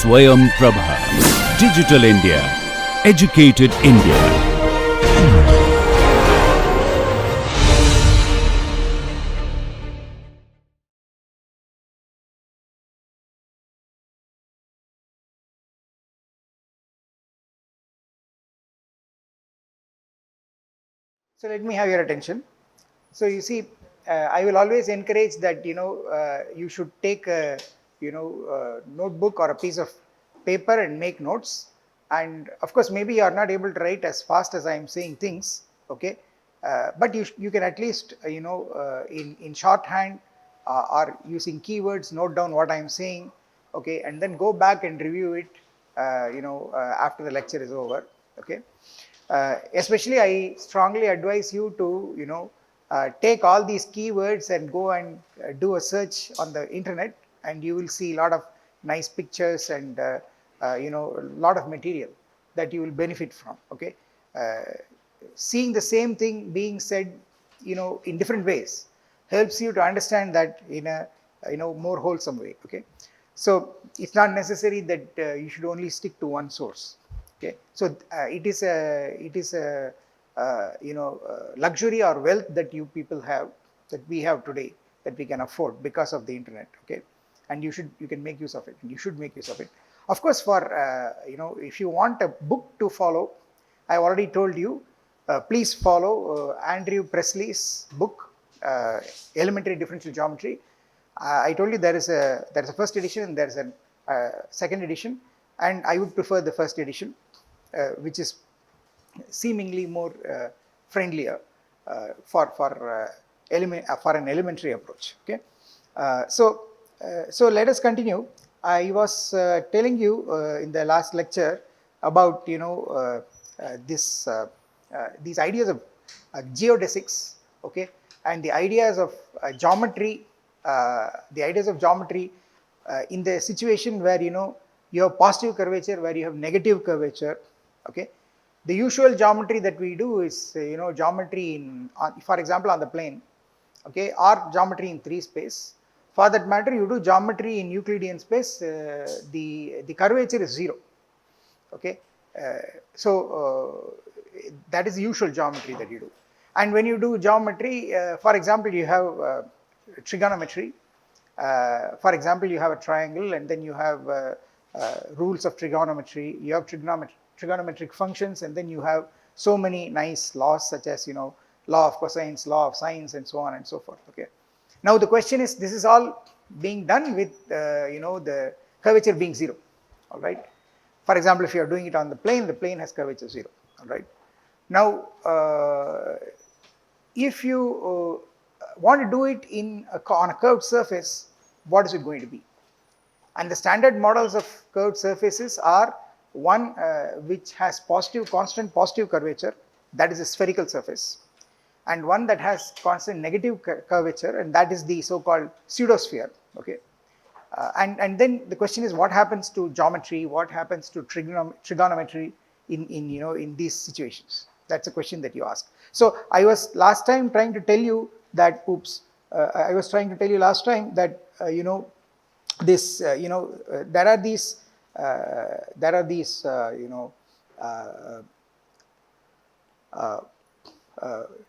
Swayam Prabha. Digital India. Educated India. So let me have your attention. So you see, I will always encourage that you should take a notebook or a piece of paper and make notes. And of course, maybe you are not able to write as fast as I am saying things, okay? But you can at least in shorthand or using keywords note down what I am saying, okay, and then go back and review it, after the lecture is over, okay? Especially I strongly advise you to take all these keywords and go and do a search on the internet, and you will see a lot of nice pictures and a lot of material that you will benefit from, okay? Seeing the same thing being said in different ways helps you to understand that in a more wholesome way, okay? So it's not necessary that you should only stick to one source. Okay, so it is a luxury or wealth that you people have, that we have today, that we can afford because of the internet. Okay, and you can make use of it, and you should make use of it. Of course, for if you want a book to follow, I already told you. Please follow Andrew Presley's book, Elementary Differential Geometry. I told you there is a first edition and there is a second edition, and I would prefer the first edition, which is seemingly more friendlier for an elementary approach. Okay, so let us continue. I was telling you in the last lecture about these ideas of geodesics, okay, and the ideas of geometry, in the situation where you have positive curvature, where you have negative curvature, okay. The usual geometry that we do is geometry for example on the plane, okay, or geometry in 3 space. For that matter, you do geometry in Euclidean space, the curvature is 0, okay. So that is the usual geometry that you do. And when you do geometry, for example, you have trigonometry. For example, you have a triangle, and then you have rules of trigonometry. You have trigonometric functions, and then you have so many nice laws such as law of cosines, law of sines, and so on and so forth. Okay. Now the question is, this is all being done with the curvature being 0. All right. For example, if you are doing it on the plane has curvature 0. All right. Now, if you want to do it on a curved surface, what is it going to be? And the standard models of curved surfaces are one which has constant positive curvature, that is a spherical surface, and one that has constant negative curvature, and that is the so-called pseudosphere. Okay, and then the question is, what happens to geometry? What happens to trigonometry in these situations? That's a question that you ask. So I was last time trying to tell you that. I was trying to tell you last time that this there are these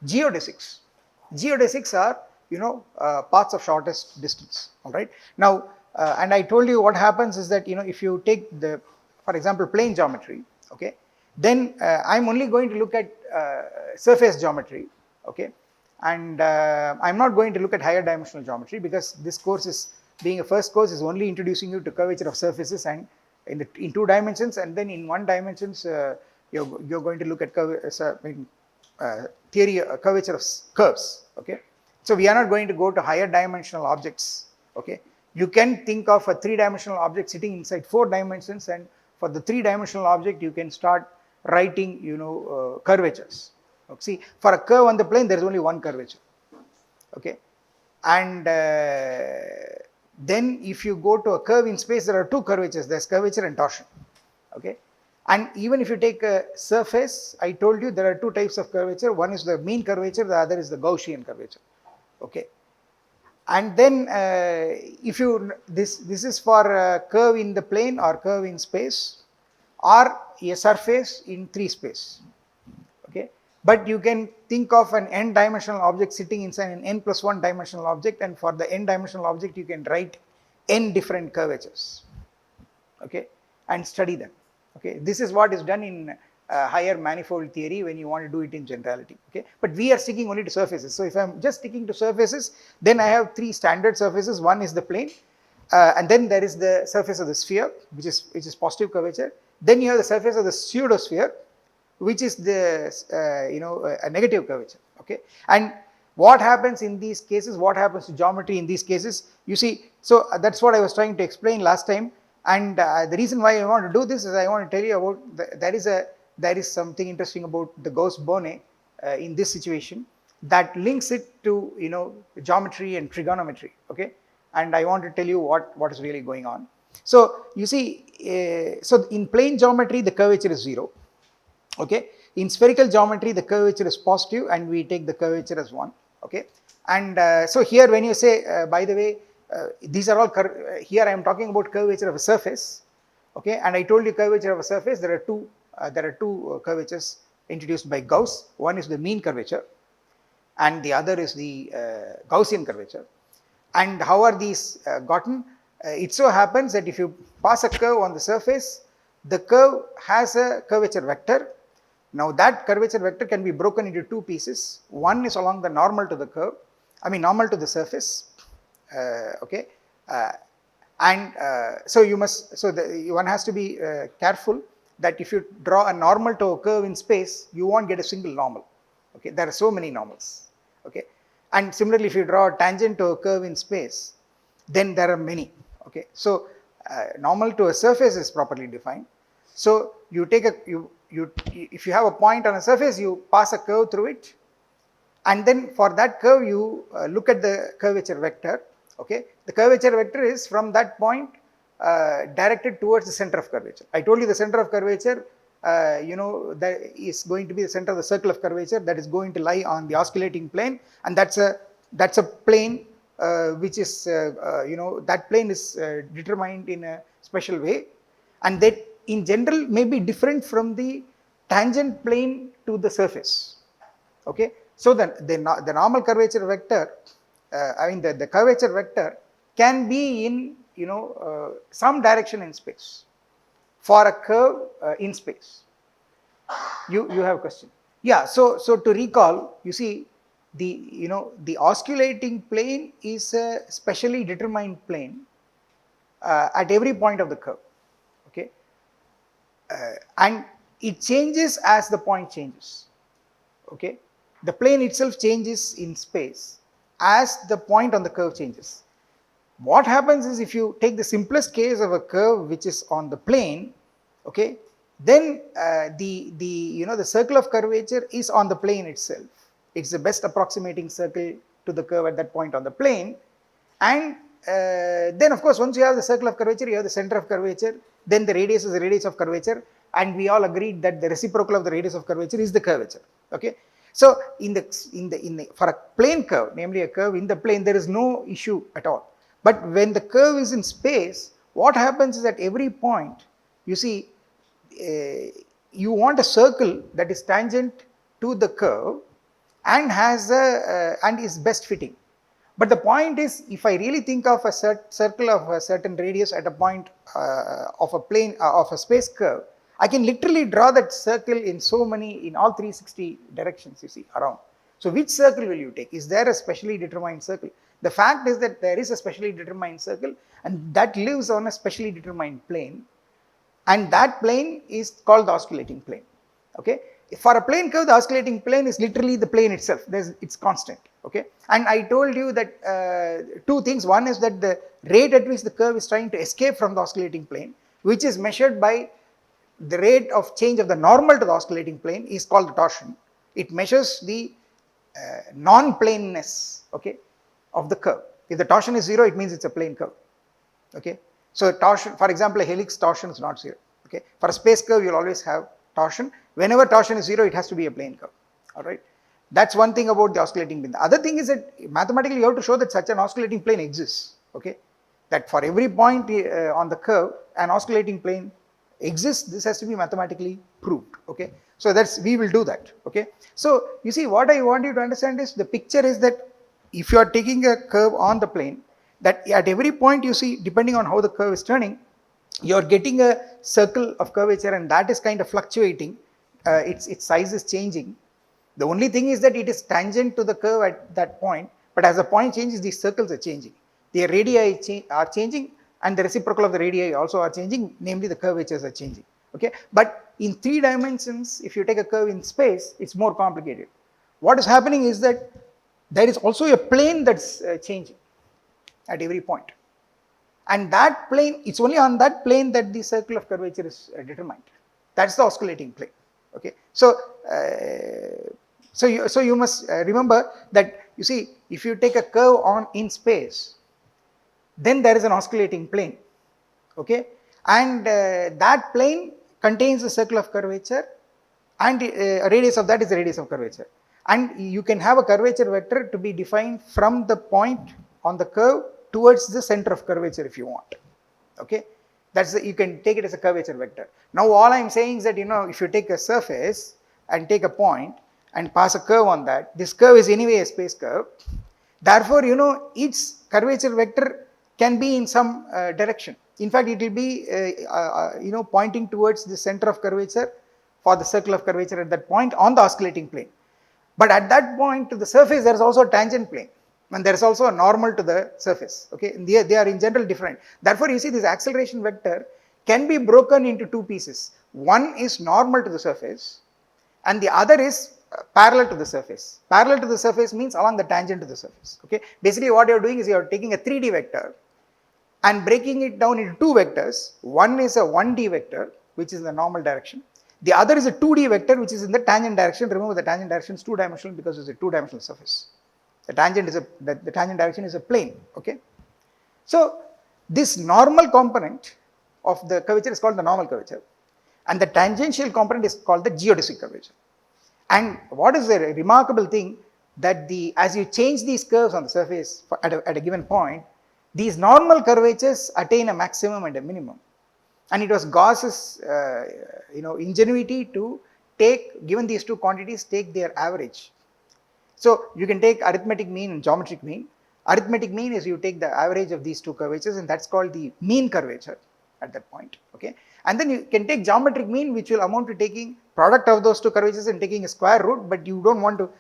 geodesics. Geodesics are paths of shortest distance. All right. Now, and I told you what happens is that if you take for example, plane geometry, okay, then I'm only going to look at surface geometry, okay, and I'm not going to look at higher dimensional geometry, because this course is, being a first course, is only introducing you to curvature of surfaces and in 2 dimensions, and then in 1 dimensions you're going to look at theory curvature of curves. Okay, so we are not going to go to higher dimensional objects. Okay, you can think of a 3-dimensional object sitting inside 4 dimensions, and for the 3-dimensional object you can start writing curvatures. See, for a curve on the plane there is only 1 curvature. Okay, and then if you go to a curve in space, there are 2 curvatures. There's curvature and torsion. Okay, and even if you take a surface, I told you there are 2 types of curvature. One is the mean curvature, the other is the Gaussian curvature. Okay, and then if you this is for a curve in the plane or curve in space or a surface in 3 space, okay. But you can think of an n dimensional object sitting inside an n plus 1 dimensional object, and for the n dimensional object you can write n different curvatures, okay, and study them, okay. This is what is done in higher manifold theory when you want to do it in generality, okay. But we are sticking only to surfaces. So if I am just sticking to surfaces, then I have 3 standard surfaces. One is the plane, and then there is the surface of the sphere, which is positive curvature. Then you have the surface of the pseudosphere, which is the a negative curvature, okay. And what happens in these cases, what happens to geometry in these cases, you see. So that's what I was trying to explain last time, and the reason why I want to do this is I want to tell you about there is something interesting about the Gauss-Bonnet in this situation that links it to geometry and trigonometry, okay. And I want to tell you what is really going on. So you see, so in plane geometry the curvature is 0, okay. In spherical geometry the curvature is positive and we take the curvature as 1, okay. And so here when you say by the way, these are all here I am talking about curvature of a surface, okay. And I told you curvature of a surface, there are two curvatures introduced by Gauss. One is the mean curvature and the other is the Gaussian curvature. And how are these gotten? It so happens that if you pass a curve on the surface, the curve has a curvature vector. Now that curvature vector can be broken into 2 pieces. One is along the normal to the curve, normal to the surface, okay. So one has to be careful that if you draw a normal to a curve in space, you won't get a single normal, okay. There are so many normals, okay. And similarly, if you draw a tangent to a curve in space, then there are many, okay. So normal to a surface is properly defined. So you take if you have a point on a surface, you pass a curve through it, and then for that curve you look at the curvature vector, okay. The curvature vector is from that point directed towards the center of curvature. I told you the center of curvature, that is going to be the center of the circle of curvature, that is going to lie on the oscillating plane, and that's a plane which is that plane is determined in a special way, and that in general may be different from the tangent plane to the surface, okay. So the normal curvature vector, the curvature vector can be in some direction in space for a curve in space. You have a question? Yeah. So to recall, you see, the osculating plane is a specially determined plane at every point of the curve, okay. And it changes as the point changes, okay. The plane itself changes in space as the point on the curve changes. What happens is, if you take the simplest case of a curve which is on the plane, okay, then the circle of curvature is on the plane itself. It's the best approximating circle to the curve at that point on the plane. And then of course once you have the circle of curvature, you have the center of curvature, then the radius is the radius of curvature, and we all agreed that the reciprocal of the radius of curvature is the curvature, okay. So for a plane curve, namely a curve in the plane, there is no issue at all. But when the curve is in space, what happens is at every point, you see, you want a circle that is tangent to the curve and and is best fitting. But the point is, if I really think of a circle of a certain radius at a point of a plane of a space curve, I can literally draw that circle in all 360 directions, you see, around. So which circle will you take? Is there a specially determined circle? The fact is that there is a specially determined circle, and that lives on a specially determined plane, and that plane is called the oscillating plane, okay. For a plane curve, the oscillating plane is literally the plane itself. It's constant, okay. And I told you that 2 things. One is that the rate at which the curve is trying to escape from the oscillating plane, which is measured by the rate of change of the normal to the oscillating plane, is called the torsion. It measures the non-planeness, okay, of the curve. If the torsion is 0, it means it's a plane curve, okay. So torsion, for example, a helix torsion is not 0, okay. For a space curve, you'll always have torsion. Whenever torsion is 0, it has to be a plane curve, all right. That's one thing about the oscillating plane. The other thing is that mathematically you have to show that such an oscillating plane exists, okay? That for every point on the curve, an oscillating plane exists. This has to be mathematically proved, okay? So we will do that, okay? So you see, what I want you to understand is the picture is that if you are taking a curve on the plane, that at every point you see, depending on how the curve is turning, you are getting a circle of curvature, and that is kind of fluctuating. Its size is changing. The only thing is that it is tangent to the curve at that point, but as the point changes, these circles are changing. Their radii are changing, and the reciprocal of the radii also are changing, namely the curvatures are changing, okay? But in 3 dimensions, if you take a curve in space, it's more complicated. What is happening is that there is also a plane that's changing at every point. And that plane, it's only on that plane that the circle of curvature is determined. That's the oscillating plane, okay? So, so you must remember that, you see, if you take a curve in space, then there is an oscillating plane, okay? And that plane contains the circle of curvature, and a radius of that is the radius of curvature. And you can have a curvature vector to be defined from the point on the curve towards the center of curvature if you want, okay? You can take it as a curvature vector. Now all I am saying is that, you know, if you take a surface and take a point and pass a curve on that, this curve is anyway a space curve. Therefore, you know, its curvature vector can be in some direction. In fact, it will be you know, pointing towards the center of curvature for the circle of curvature at that point on the oscillating plane. But at that point to the surface, there is also a tangent plane, and there is also a normal to the surface, okay? They are in general different. Therefore, you see, this acceleration vector can be broken into 2 pieces. One is normal to the surface, and the other is parallel to the surface. Parallel to the surface means along the tangent to the surface, okay? Basically what you are doing is you are taking a 3D vector and breaking it down into 2 vectors. One is a 1D vector, which is in the normal direction. The other is a 2D vector, which is in the tangent direction. Remember, the tangent direction is 2-dimensional because it's a 2-dimensional surface. The tangent direction is a plane, okay? So this normal component of the curvature is called the normal curvature, and the tangential component is called the geodesic curvature. And what is the remarkable thing, that as you change these curves on the surface at a given point, these normal curvatures attain a maximum and a minimum. And it was Gauss's you know, ingenuity to take, given these 2 quantities, take their average. So you can take arithmetic mean and geometric mean. Arithmetic mean is you take the average of these 2 curvatures, and that's called the mean curvature at that point, okay? And then you can take geometric mean, which will amount to taking product of those 2 curvatures and taking a square root, but you don't want to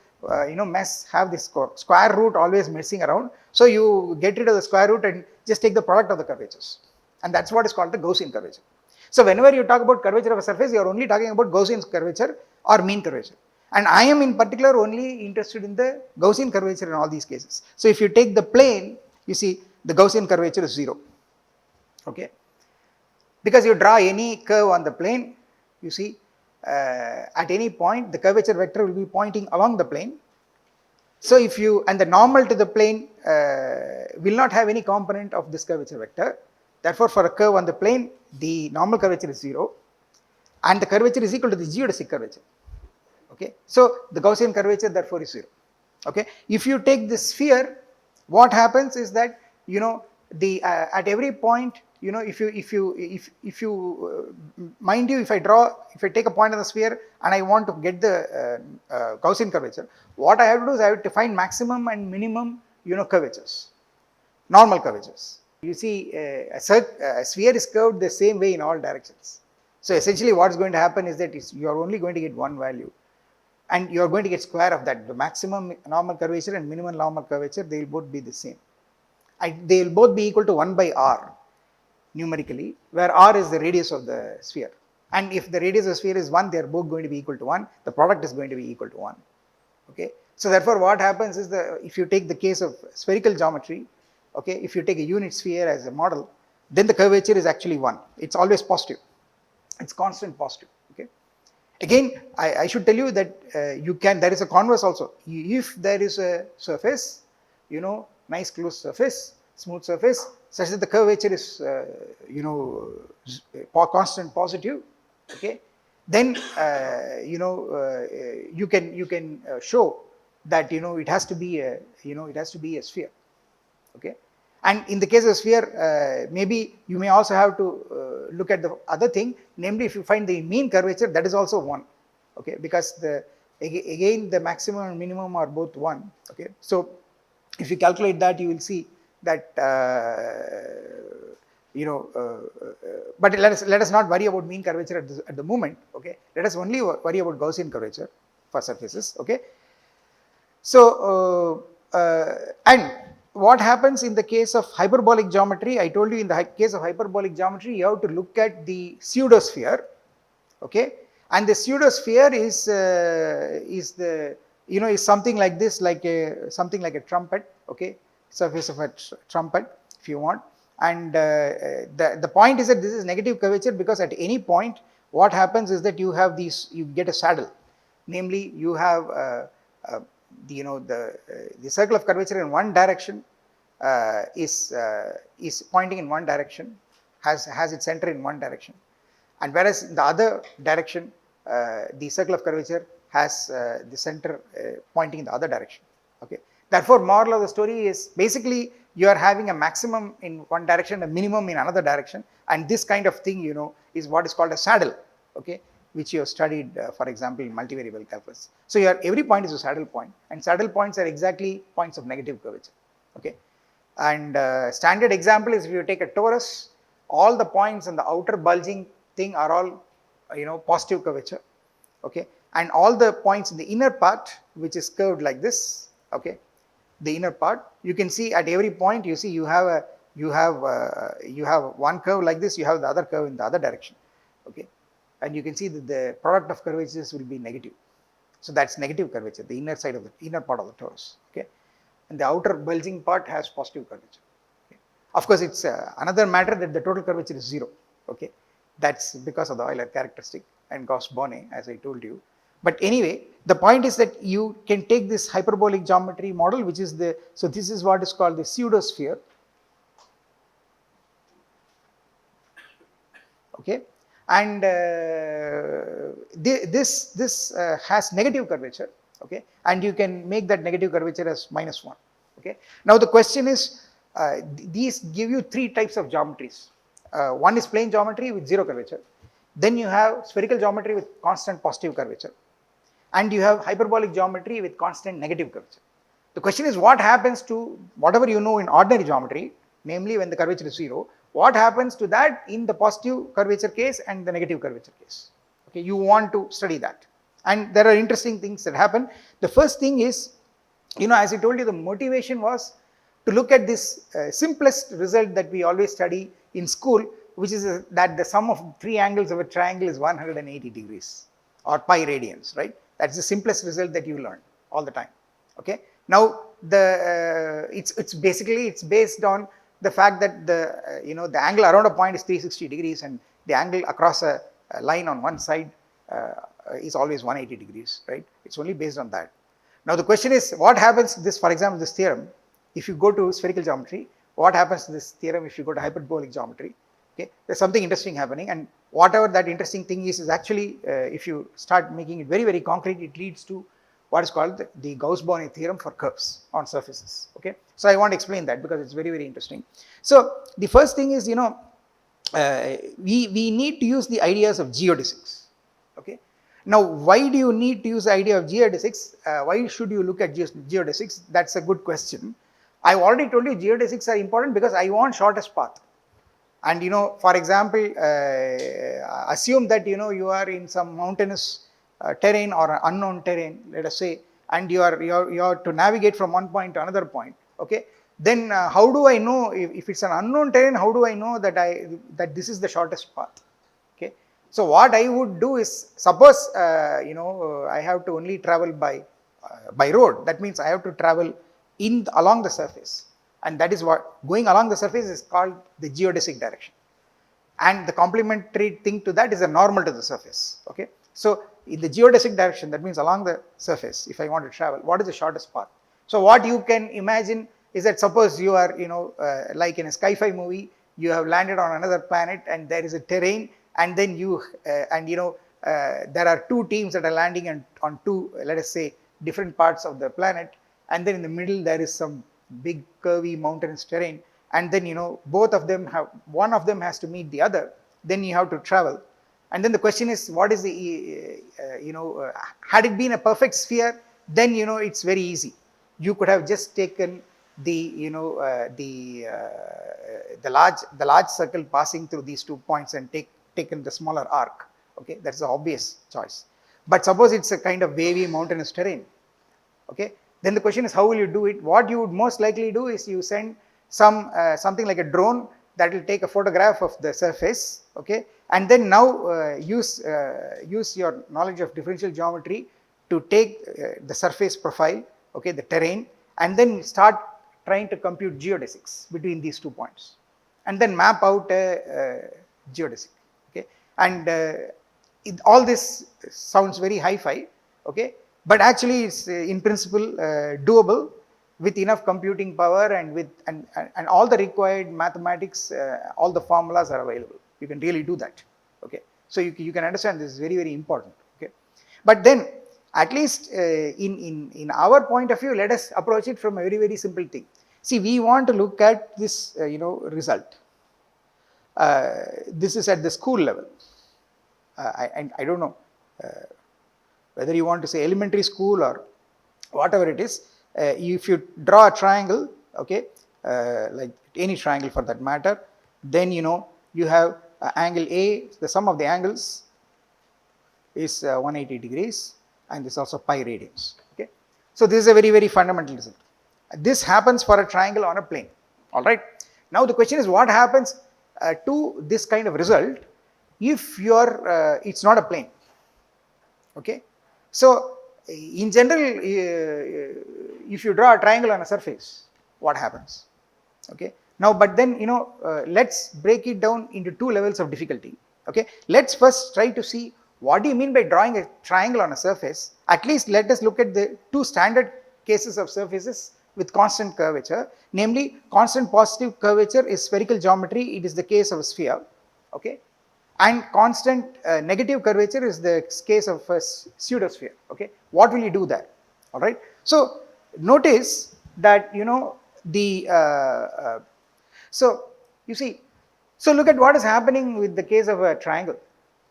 you know, have this square root always messing around. So you get rid of the square root and just take the product of the curvatures, and that's what is called the Gaussian curvature. So whenever you talk about curvature of a surface, you are only talking about Gaussian curvature or mean curvature. And I am in particular only interested in the Gaussian curvature in all these cases. So if you take the plane, you see the Gaussian curvature is 0, okay? Because you draw any curve on the plane, you see at any point the curvature vector will be pointing along the plane. So if you, and the normal to the plane will not have any component of this curvature vector. Therefore, for a curve on the plane, the normal curvature is 0, and the curvature is equal to the geodesic curvature, okay? So the Gaussian curvature therefore is 0, okay? If you take the sphere, what happens is that, you know, at every point, you know, if you mind you, if I take a point on the sphere and I want to get the Gaussian curvature, what I have to do is I have to find maximum and minimum, you know, curvatures, normal curvatures. You see, a sphere is curved the same way in all directions. So essentially what is going to happen is that you are only going to get one value, and you are going to get square of that. The maximum normal curvature and minimum normal curvature, they will both be the same. They will both be equal to 1 by r numerically, where r is the radius of the sphere. And if the radius of the sphere is 1, they are both going to be equal to 1. The product is going to be equal to 1, okay? So therefore what happens is, if you take the case of spherical geometry, okay, if you take a unit sphere as a model, then the curvature is actually 1. It's always positive. It's constant positive, okay? Again, I should tell you that there is a converse also. If there is a surface, you know, nice closed surface, smooth surface, such that the curvature is you know, constant positive, okay, then you know, you can show that it has to be a it has to be a sphere, okay. And in the case of sphere, maybe you may also have to look at the other thing, namely if you find the mean curvature, that is also 1, okay, because again the maximum and minimum are both 1, okay. So if you calculate that, you will see that but let us not worry about mean curvature at the moment, okay. Let us only worry about Gaussian curvature for surfaces, okay. So and what happens in the case of hyperbolic geometry? I told you in the case of hyperbolic geometry, you have to look at the pseudosphere, okay. And the pseudosphere is the is something like this, like something like a trumpet, okay, surface of a trumpet, if you want. And the point is that this is negative curvature, because at any point what happens is that you get a saddle, namely you have the circle of curvature in one direction is pointing in one direction, has its center in one direction, and whereas in the other direction the circle of curvature has the center pointing in the other direction, okay. Therefore, moral of the story is basically you are having a maximum in one direction, a minimum in another direction, and this kind of thing is what is called a saddle, okay, which you have studied for example in multivariable calculus. So every point is a saddle point, and saddle points are exactly points of negative curvature, okay. And standard example is if you take a torus, all the points in the outer bulging thing are all positive curvature, okay, and all the points in the inner part which is curved like this, okay, the inner part, you can see at every point you see you have one curve like this, you have the other curve in the other direction, okay, and you can see that the product of curvatures will be negative. So that's negative curvature, the inner side of the inner part of the torus, okay, and the outer bulging part has positive curvature, okay. Of course, it's another matter that the total curvature is 0, okay. That's because of the Euler characteristic and Gauss-Bonnet, as I told you. But anyway, the point is that you can take this hyperbolic geometry model, which is so this is what is called the pseudosphere, okay, and this has negative curvature, okay, and you can make that negative curvature as -1, okay. Now the question is, these give you 3 types of geometries. One is plane geometry with 0 curvature, then you have spherical geometry with constant positive curvature, and you have hyperbolic geometry with constant negative curvature. The question is, what happens to whatever you know in ordinary geometry, namely when the curvature is 0, what happens to that in the positive curvature case and the negative curvature case, okay. You want to study that, and there are interesting things that happen. The first thing is, as I told you, the motivation was to look at this simplest result that we always study in school, which is that the sum of 3 angles of a triangle is 180 degrees or pi radians, right? That's the simplest result that you learn all the time, okay. Now it's based on the fact that the angle around a point is 360 degrees, and the angle across a line on one side is always 180 degrees, right? It's only based on that. Now the question is, what happens to this, for example, this theorem, if you go to spherical geometry, what happens to this theorem if you go to hyperbolic geometry, okay? There's something interesting happening, and whatever that interesting thing is actually, if you start making it very, very concrete, it leads to what is called the Gauss-Bonnet theorem for curves on surfaces, okay. So I want to explain that because it's very, very interesting. So the first thing is, we need to use the ideas of geodesics, okay. Now, why do you need to use the idea of geodesics? Why should you look at geodesics? That's a good question. I've already told you geodesics are important because I want shortest path. And for example, assume that you are in some mountainous terrain or unknown terrain, let us say, and you are to navigate from one point to another point, okay. Then how do I know if it's an unknown terrain? How do I know that this is the shortest path? Okay. So what I would do is, suppose I have to only travel by road. That means I have to travel along the surface, and that is what going along the surface is called the geodesic direction. And the complementary thing to that is a normal to the surface, okay. So in the geodesic direction, that means along the surface, if I want to travel, what is the shortest path? So what you can imagine is that, suppose you are like in a sci-fi movie, you have landed on another planet and there is a terrain, and then there are 2 teams that are landing on 2, let us say, different parts of the planet, and then in the middle there is some big curvy mountainous terrain, and then both of them have, one of them has to meet the other, then you have to travel. And then the question is, what is the had it been a perfect sphere, then it's very easy. You could have just taken the the large circle passing through these 2 points and taken the smaller arc. Okay, that's the obvious choice. But suppose it's a kind of wavy mountainous terrain. Okay, then the question is, how will you do it? What you would most likely do is you send something like a drone that will take a photograph of the surface. Okay, and then now use your knowledge of differential geometry to take the surface profile, okay, the terrain, and then start trying to compute geodesics between these 2 points, and then map out a geodesic. Okay, and all this sounds very hi-fi, okay, but actually it's in principle doable with enough computing power and with and all the required mathematics, all the formulas are available. You can really do that. Okay, so you can understand this is very, very important. Okay, but then at least in our point of view, let us approach it from a very, very simple thing. See, we want to look at this result. This is at the school level. I don't know whether you want to say elementary school or whatever it is. If you draw a triangle, okay, like any triangle for that matter, then you have angle A, the sum of the angles is 180 degrees, and this is also pi radians. Okay, so this is a very, very fundamental result. This happens for a triangle on a plane. All right. Now the question is, what happens to this kind of result if it's not a plane? Okay, so in general, if you draw a triangle on a surface, what happens? Okay, now but then let's break it down into 2 levels of difficulty. Okay, let's first try to see what do you mean by drawing a triangle on a surface. At least let us look at the 2 standard cases of surfaces with constant curvature, namely constant positive curvature is spherical geometry, it is the case of a sphere. Okay, and constant negative curvature is the case of a pseudosphere. Okay, what will you do there? All right, so notice that so you see, so look at what is happening with the case of a triangle.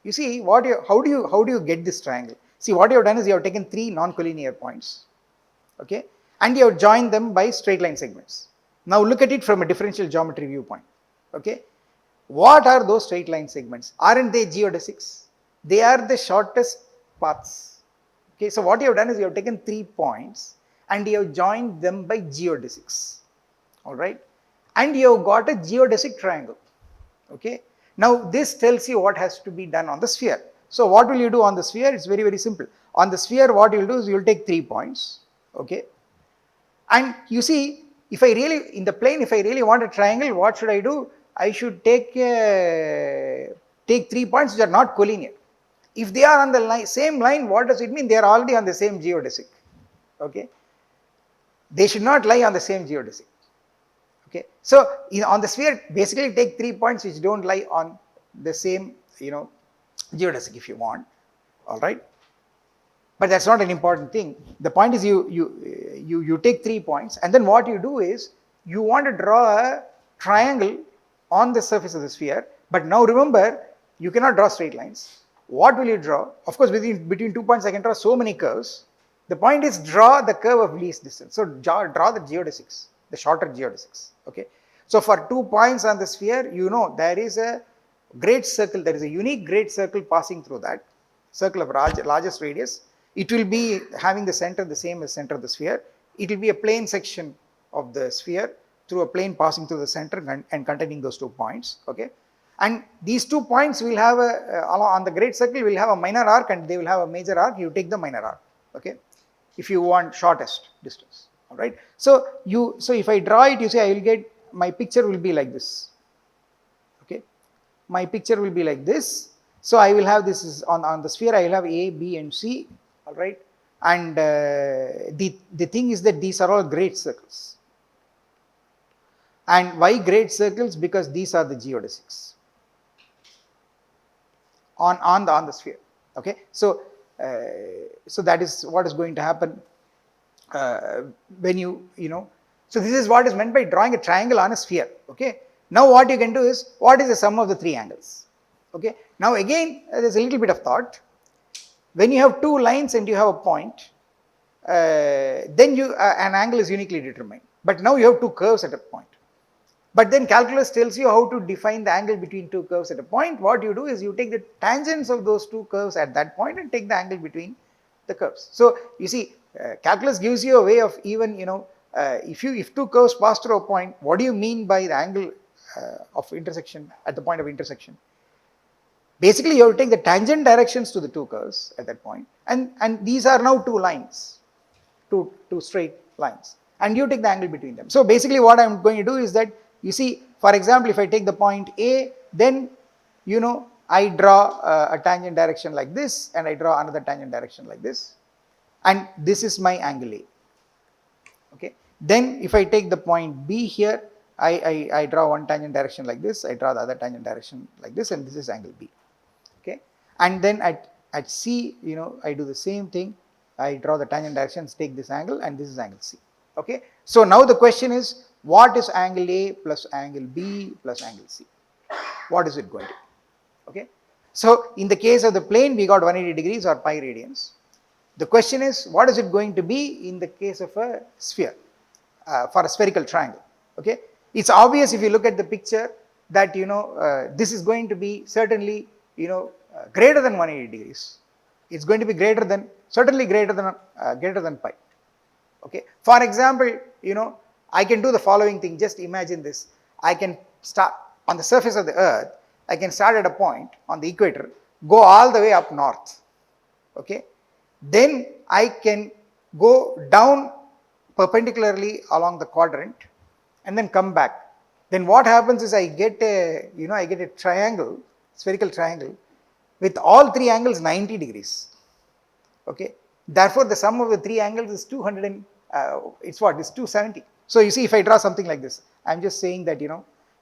You see how do you get this triangle? See, what you have done is you have taken 3 non-collinear points, okay, and you have joined them by straight line segments. Now look at it from a differential geometry viewpoint. Okay, what are those straight line segments? Aren't they geodesics? They are the shortest paths. Okay, so what you have done is you have taken 3 points and you have joined them by geodesics. All right, and you have got a geodesic triangle. Okay, now this tells you what has to be done on the sphere. So what will you do on the sphere? It's very, very simple. On the sphere, what you will do is you will take 3 points. Okay, and you see, if I really in the plane, if I really want a triangle, what should I do? I should take 3 points which are not collinear. If they are on the same line, what does it mean? They are already on the same geodesic. Okay, they should not lie on the same geodesic. Okay, so on the sphere, basically take 3 points which don't lie on the same geodesic if you want. All right, but that's not an important thing. The point is you take 3 points, and then what you do is you want to draw a triangle on the surface of the sphere. But now remember, you cannot draw straight lines. What will you draw? Of course, between 2 points I can draw so many curves. The point is draw the curve of least distance. So draw the geodesics, the shorter geodesics. Okay, so for 2 points on the sphere, there is a great circle, there is a unique great circle passing through that circle of largest radius. It will be having the center the same as center of the sphere. It will be a plane section of the sphere through a plane passing through the center and containing those 2 points. Okay, and these 2 points will have on the great circle will have a minor arc and they will have a major arc. You take the minor arc. Okay, if you want shortest distance. All right, so if I draw it, you see I will get, my picture will be like this. Okay, my picture will be like this. So I will have this is on the sphere, I will have A, B and C. All right, and the thing is that these are all great circles. And why great circles? Because these are the geodesics on the sphere. Okay, so that is what is going to happen uh, when you know, so this is what is meant by drawing a triangle on a sphere. Okay, now what you can do is, what is the sum of the three angles? Okay, now again there's a little bit of thought. When you have two lines and you have a point, then an angle is uniquely determined, but now you have two curves at a point. But then calculus tells you how to define the angle between two curves at a point. What you do is you take the tangents of those two curves at that point and take the angle between the curves. So you see, calculus gives you a way of even, if two curves pass through a point, what do you mean by the angle of intersection at the point of intersection? Basically, you have to take the tangent directions to the two curves at that point, and these are now two lines, two straight lines, and you take the angle between them. So basically what I am going to do is that, you see, for example, if I take the point A, then I draw a tangent direction like this, and I draw another tangent direction like this, and this is my angle A. Okay. Then if I take the point B here, I draw one tangent direction like this, I draw the other tangent direction like this, and this is angle B. Okay. And then at C, I do the same thing. I draw the tangent directions, take this angle, and this is angle C. Okay. So now the question is, what is angle A plus angle B plus angle C? What is it going to be? Okay. So in the case of the plane, we got 180 degrees or pi radians. The question is, what is it going to be in the case of a sphere, for a spherical triangle? Okay. It's obvious if you look at the picture that this is going to be certainly greater than 180 degrees. It's going to be certainly greater than pi. Okay. For example, I can do the following thing. Just imagine this. I can start on the surface of the earth. I can start at a point on the equator, go all the way up north. Okay. Then I can go down perpendicularly along the quadrant and then come back. Then what happens is I get a triangle, spherical triangle, with all three angles 90 degrees. Okay. Therefore, the sum of the three angles is 200 and it's 270. So you see, if I draw something like this, I'm just saying that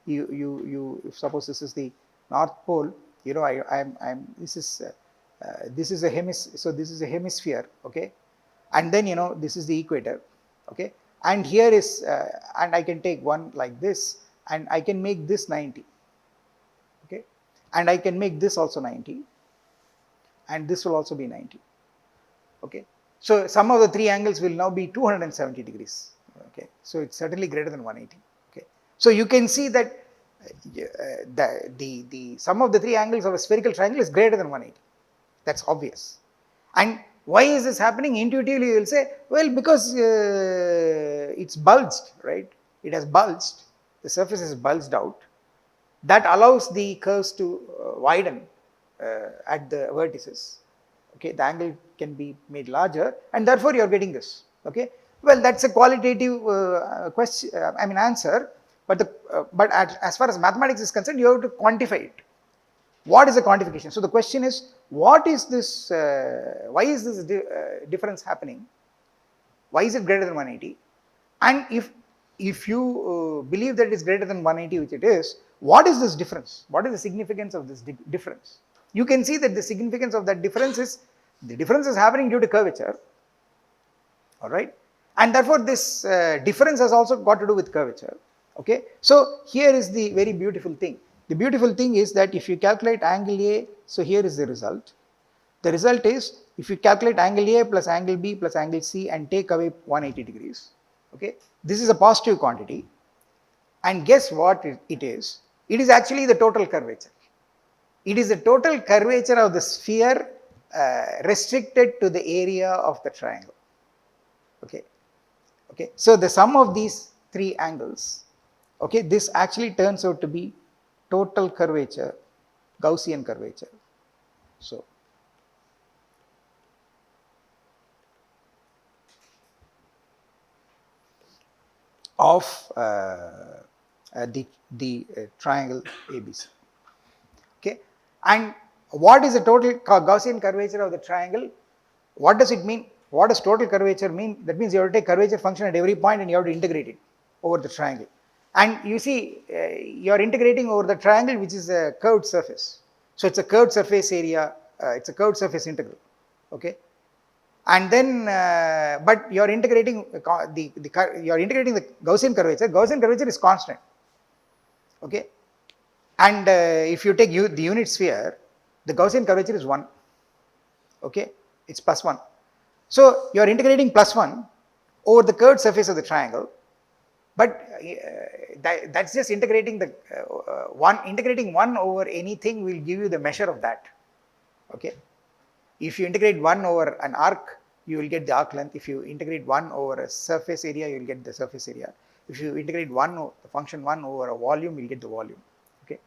if suppose this is the North Pole, this is a hemisphere, okay, and then this is the equator, okay, and here is and I can take one like this, and I can make this 90, okay, and I can make this also 90, and this will also be 90, okay. So sum of the three angles will now be 270 degrees, okay. So it's certainly greater than 180, okay. So you can see that the sum of the three angles of a spherical triangle is greater than 180. That's obvious. And why is this happening? Intuitively you will say, well, because it's bulged, right? It has bulged, the surface is bulged out. That allows the curves to widen at the vertices. Okay, the angle can be made larger, and therefore you are getting this. Okay, well, that's a qualitative question. Answer. But as far as mathematics is concerned, you have to quantify it. What is the quantification? So the question is, what is this? Why is this difference happening? Why is it greater than 180? And if you believe that it is greater than 180, which it is, what is this difference? What is the significance of this difference? You can see that the significance of that difference is, the difference is happening due to curvature, all right, and therefore this difference has also got to do with curvature. Okay, so here is the very beautiful thing. The beautiful thing is that if you calculate angle A, so here is the result. The result is, if you calculate angle A plus angle B plus angle C and take away 180 degrees, okay, this is a positive quantity, and guess what it is? It is actually the total curvature. It is the total curvature of the sphere restricted to the area of the triangle. Okay, okay. So the sum of these three angles, okay, this actually turns out to be total curvature, Gaussian curvature. So of the triangle ABC. Okay, and what is the total Gaussian curvature of the triangle? What does it mean? What does total curvature mean? That means you have to take curvature function at every point and you have to integrate it over the triangle. And you see, you are integrating over the triangle, which is a curved surface. So it's a curved surface area, it's a curved surface integral. Okay. and then but you are integrating you are integrating the Gaussian curvature. Gaussian curvature is constant, okay, and if you take the unit sphere, the Gaussian curvature is 1, okay, it's plus 1. So you are integrating plus 1 over the curved surface of the triangle, but that's just integrating the integrating 1 over anything will give you the measure of that, okay. If you integrate 1 over an arc, you will get the arc length. If you integrate 1 over a surface area, you will get the surface area. If you integrate the function 1 over a volume, you will get the volume, okay.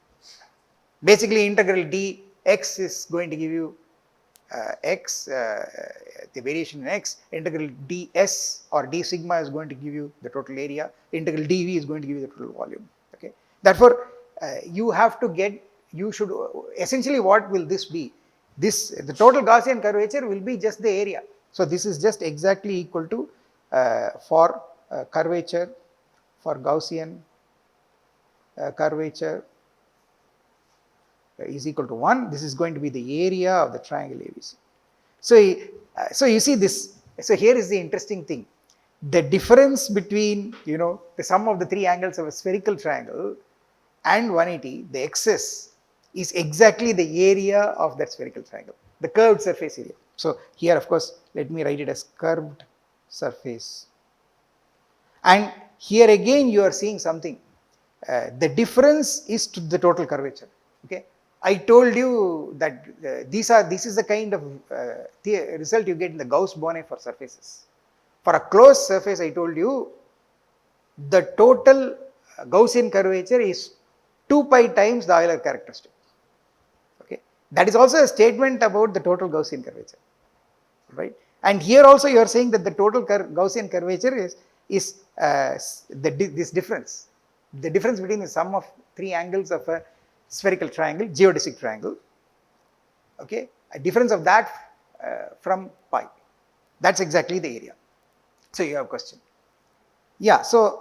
Basically, integral dx is going to give you x, the variation in x. Integral ds or d sigma is going to give you the total area. Integral dv is going to give you the total volume, okay. Therefore, you have to get, you should, essentially what will this be? The total Gaussian curvature will be just the area. So this is just exactly equal to for curvature, for Gaussian curvature is equal to 1. This is going to be the area of the triangle ABC. So you see this. So here is the interesting thing. The difference between, the sum of the 3 angles of a spherical triangle and 180, the excess, is exactly the area of that spherical triangle, the curved surface area. So here, of course, let me write it as curved surface. And here again you are seeing something. The difference is to the total curvature, okay. I told you that this is the kind of result you get in the Gauss-Bonnet for surfaces. For a closed surface, I told you the total Gaussian curvature is 2 pi times the Euler characteristic, okay. That is also a statement about the total Gaussian curvature, right. And here also you are saying that the total Gaussian curvature is this difference, the difference between the sum of 3 angles of a spherical triangle, geodesic triangle, okay, a difference of that from pi. That's exactly the area. So you have a question. Yeah. So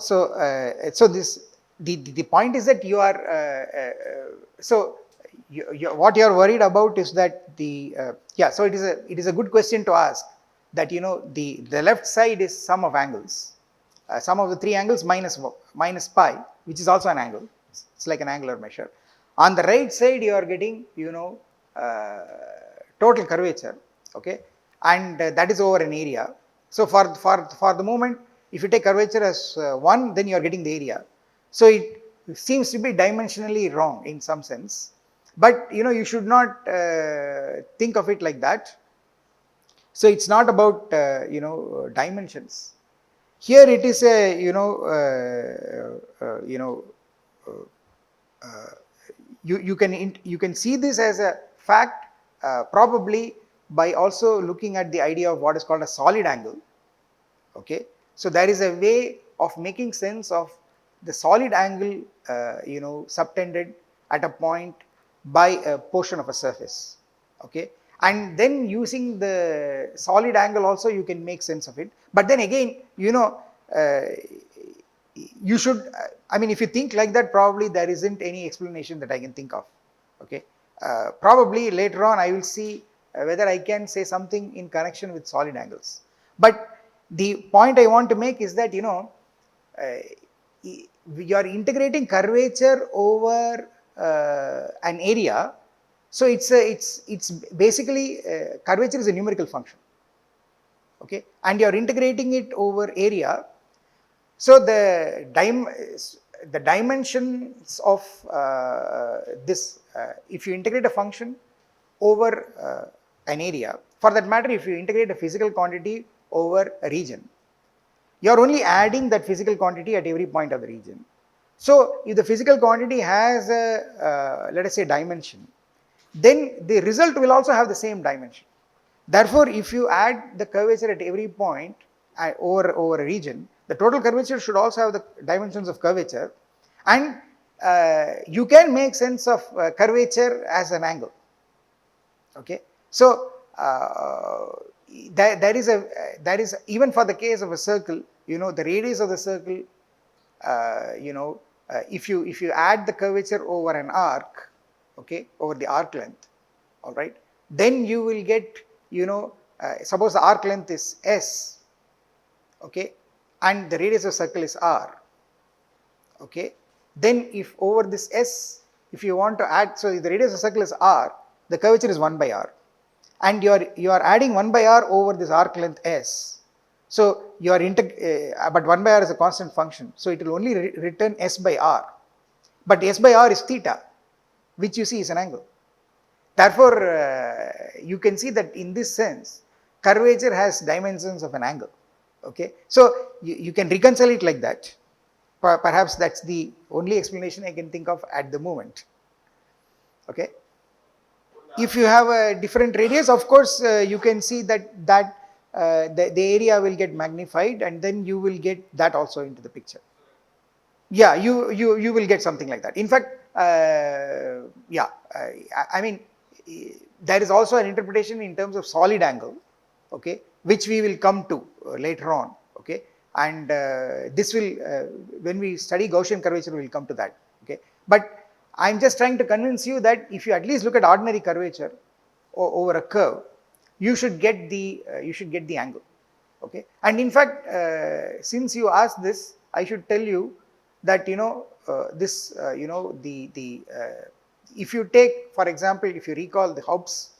this the point is that you are what you are worried about is that So it is a good question to ask that the left side is sum of angles, sum of the 3 angles minus pi, which is also an angle. It's like an angular measure. On the right side, you are getting total curvature, okay, and that is over an area. So for the moment, if you take curvature as 1, then you are getting the area. So it seems to be dimensionally wrong in some sense, but you should not think of it like that. So it's not about dimensions. Here it is a you can see this as a fact probably by also looking at the idea of what is called a solid angle, okay. So there is a way of making sense of the solid angle subtended at a point by a portion of a surface, okay, and then using the solid angle also you can make sense of it. But then again you should, I mean, if you think like that, probably there isn't any explanation that I can think of, okay. Probably later on I will see whether I can say something in connection with solid angles. But the point I want to make is that you are integrating curvature over an area. So it's basically curvature is a numerical function, okay, and you are integrating it over area. So the dimensions of this, if you integrate a function over an area, for that matter, if you integrate a physical quantity over a region, you are only adding that physical quantity at every point of the region. So if the physical quantity has a let us say dimension, then the result will also have the same dimension. Therefore, if you add the curvature at every point over a region, the total curvature should also have the dimensions of curvature, and you can make sense of curvature as an angle, okay. So there is even for the case of a circle, the radius of the circle, if you add the curvature over an arc, okay, over the arc length, all right, then you will get suppose the arc length is S, okay, and the radius of circle is R, okay, then if over this S, if you want to add, so if the radius of circle is R, the curvature is 1 by R, and you are adding 1 by R over this arc length S. So you are but 1 by R is a constant function, so it will only return S by R, but S by R is theta, which you see is an angle. Therefore, you can see that in this sense, curvature has dimensions of an angle. Okay, so you can reconcile it like that. Perhaps that's the only explanation I can think of at the moment. Okay, if you have a different radius, of course, you can see that the area will get magnified, and then you will get that also into the picture. Yeah, you will get something like that. In fact, yeah, I mean, there is also an interpretation in terms of solid angle, okay, which we will come to later on, okay, and this will, when we study Gaussian curvature, we will come to that, okay. But I am just trying to convince you that if you at least look at ordinary curvature over a curve, you should get the angle, okay. And in fact, since you asked this, I should tell you that this if you take, for example, if you recall the Hopf's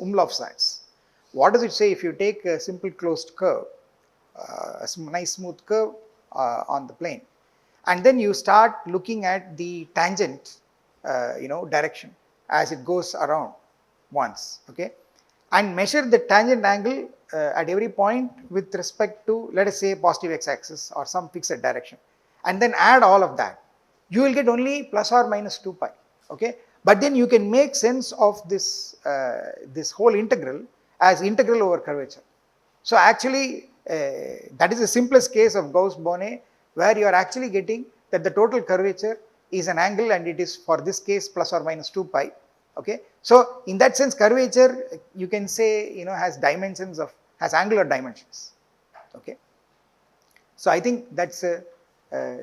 Umlauf science, what does it say if you take a simple closed curve, a nice smooth curve on the plane, and then you start looking at the tangent direction as it goes around once, okay, and measure the tangent angle at every point with respect to, let us say, positive x-axis or some fixed direction, and then add all of that, you will get only plus or minus 2 pi, okay. But then you can make sense of this this whole integral as integral over curvature. So actually, that is the simplest case of Gauss-Bonnet, where you are actually getting that the total curvature is an angle, and it is, for this case, plus or minus 2 pi, okay. So in that sense, curvature, you can say, has dimensions of, has angular dimensions, okay. So I think that's a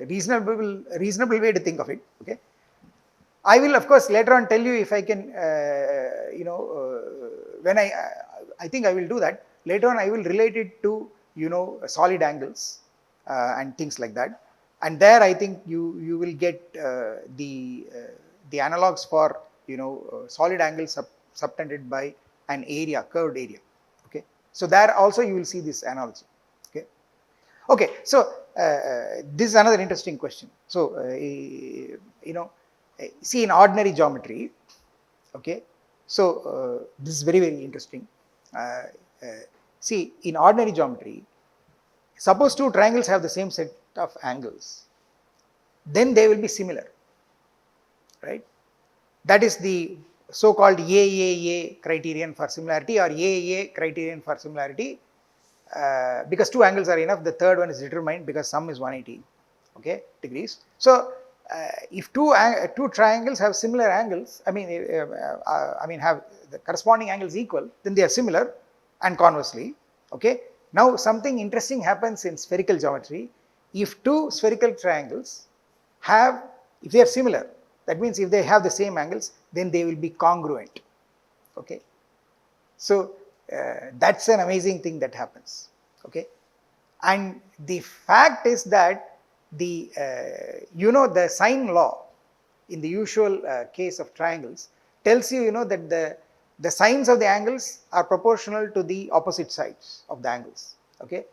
reasonable way to think of it, okay. I will, of course, later on tell you if I can, when I think I will do that. Later on, I will relate it to, solid angles and things like that. And there, I think you will get the analogs for, solid angles subtended by an area, curved area, okay. So there also you will see this analogy, okay. Okay, so this is another interesting question. So, see, in ordinary geometry, okay, so this is very interesting. See, in ordinary geometry, suppose two triangles have the same set of angles, then they will be similar, right? That is the so-called AAA criterion for similarity, or AAA criterion for similarity, because two angles are enough. The third one is determined because sum is 180, okay, degrees. So if two triangles have similar angles, I mean have the corresponding angles equal, then they are similar, and conversely, okay. Now something interesting happens in spherical geometry. If two spherical triangles have, if they are similar, that means if they have the same angles, then they will be congruent, okay. So that's an amazing thing that happens, okay. And the fact is that the the sine law in the usual case of triangles tells you, that the sines of the angles are proportional to the opposite sides of the angles, okay.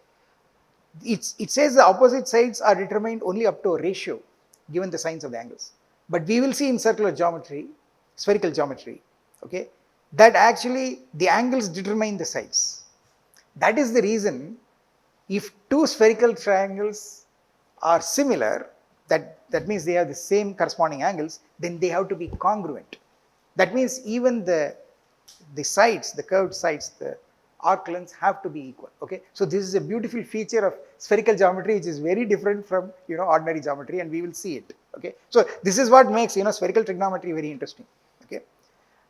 It says the opposite sides are determined only up to a ratio given the sines of the angles, but we will see in circular geometry, spherical geometry, okay, that actually the angles determine the sides. That is the reason, if two spherical triangles are similar, that means they have the same corresponding angles, then they have to be congruent. That means even the sides, the curved sides, the arc lengths have to be equal, okay. So this is a beautiful feature of spherical geometry, which is very different from, ordinary geometry, and we will see it, okay. So this is what makes, spherical trigonometry very interesting, okay.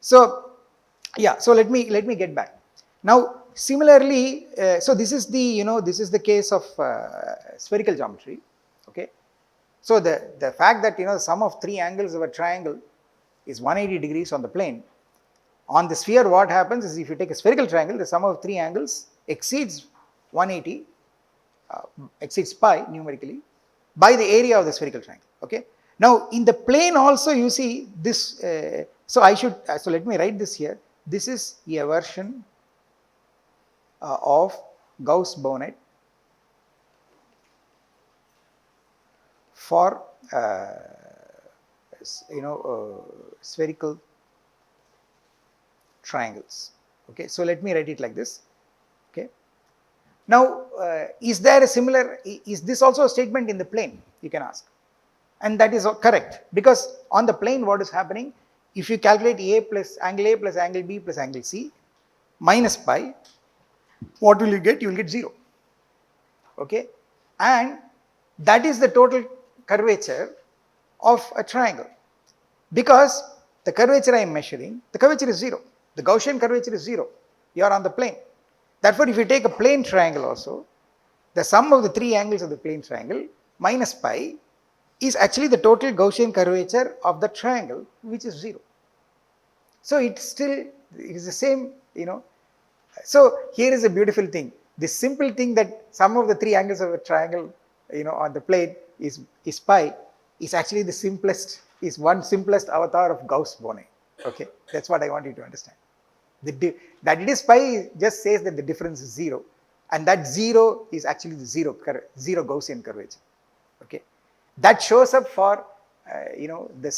So yeah, so let me get back. Now similarly, so this is the, this is the case of spherical geometry, okay. So the fact that, the sum of three angles of a triangle is 180 degrees on the plane, On the sphere, what happens is if you take a spherical triangle, the sum of three angles exceeds 180, exceeds pi numerically by the area of the spherical triangle. Okay. Now, in the plane also you see this, so let me write this here. This is a version of Gauss-Bonnet for spherical triangles. Okay, so let me write it like this. Okay. Now, is there a similar? Is this also a statement in the plane? You can ask, and that is correct, because on the plane, what is happening? If you calculate A plus angle B plus angle C minus pi, what will you get? You will get 0. Okay, and that is the total curvature of a triangle, because the curvature I am measuring, the curvature is 0. The Gaussian curvature is 0. You are on the plane. Therefore, if you take a plane triangle also, the sum of the three angles of the plane triangle minus pi is actually the total Gaussian curvature of the triangle, which is 0. So it is the same, So here is a beautiful thing. This simple thing that sum of the three angles of a triangle, on the plane is pi, is actually the simplest, is one simplest avatar of Gauss-Bonnet. Okay, that's what I want you to understand. That it is pi just says that the difference is 0, and that 0 is actually the zero Gaussian curvature. Okay, that shows up for the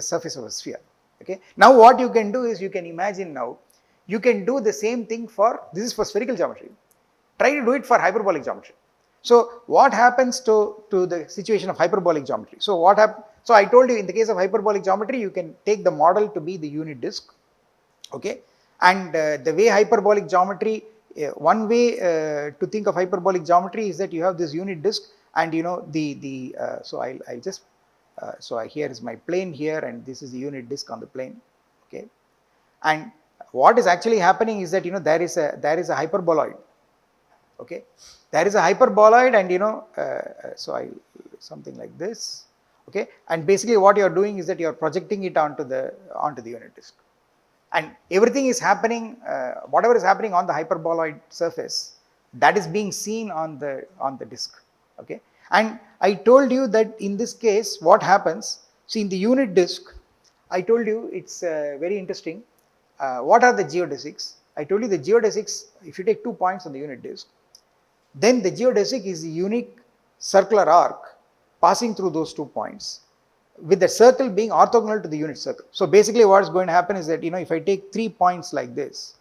surface of a sphere. Okay, now what you can do is you can imagine now you can do the same thing for, this is for spherical geometry. Try to do it for hyperbolic geometry. So what happens to the situation of hyperbolic geometry? So so I told you in the case of hyperbolic geometry, you can take the model to be the unit disk. Okay, and the way hyperbolic geometry, one way to think of hyperbolic geometry is that you have this unit disk, and so I'll just here is my plane here, and this is the unit disk on the plane. Okay, and what is actually happening is that there is a hyperboloid. Okay, there is a hyperboloid, and so something like this. Okay, and basically what you are doing is that you are projecting it onto the unit disk, and everything is happening, whatever is happening on the hyperboloid surface, that is being seen on the disk. Okay, and I told you that in this case what happens, see in the unit disk, I told you it's very interesting. What are the geodesics? I told you the geodesics, if you take 2 points on the unit disk, then the geodesic is a unique circular arc passing through those 2 points, with the circle being orthogonal to the unit circle. So basically what is going to happen is that if I take 3 points like this,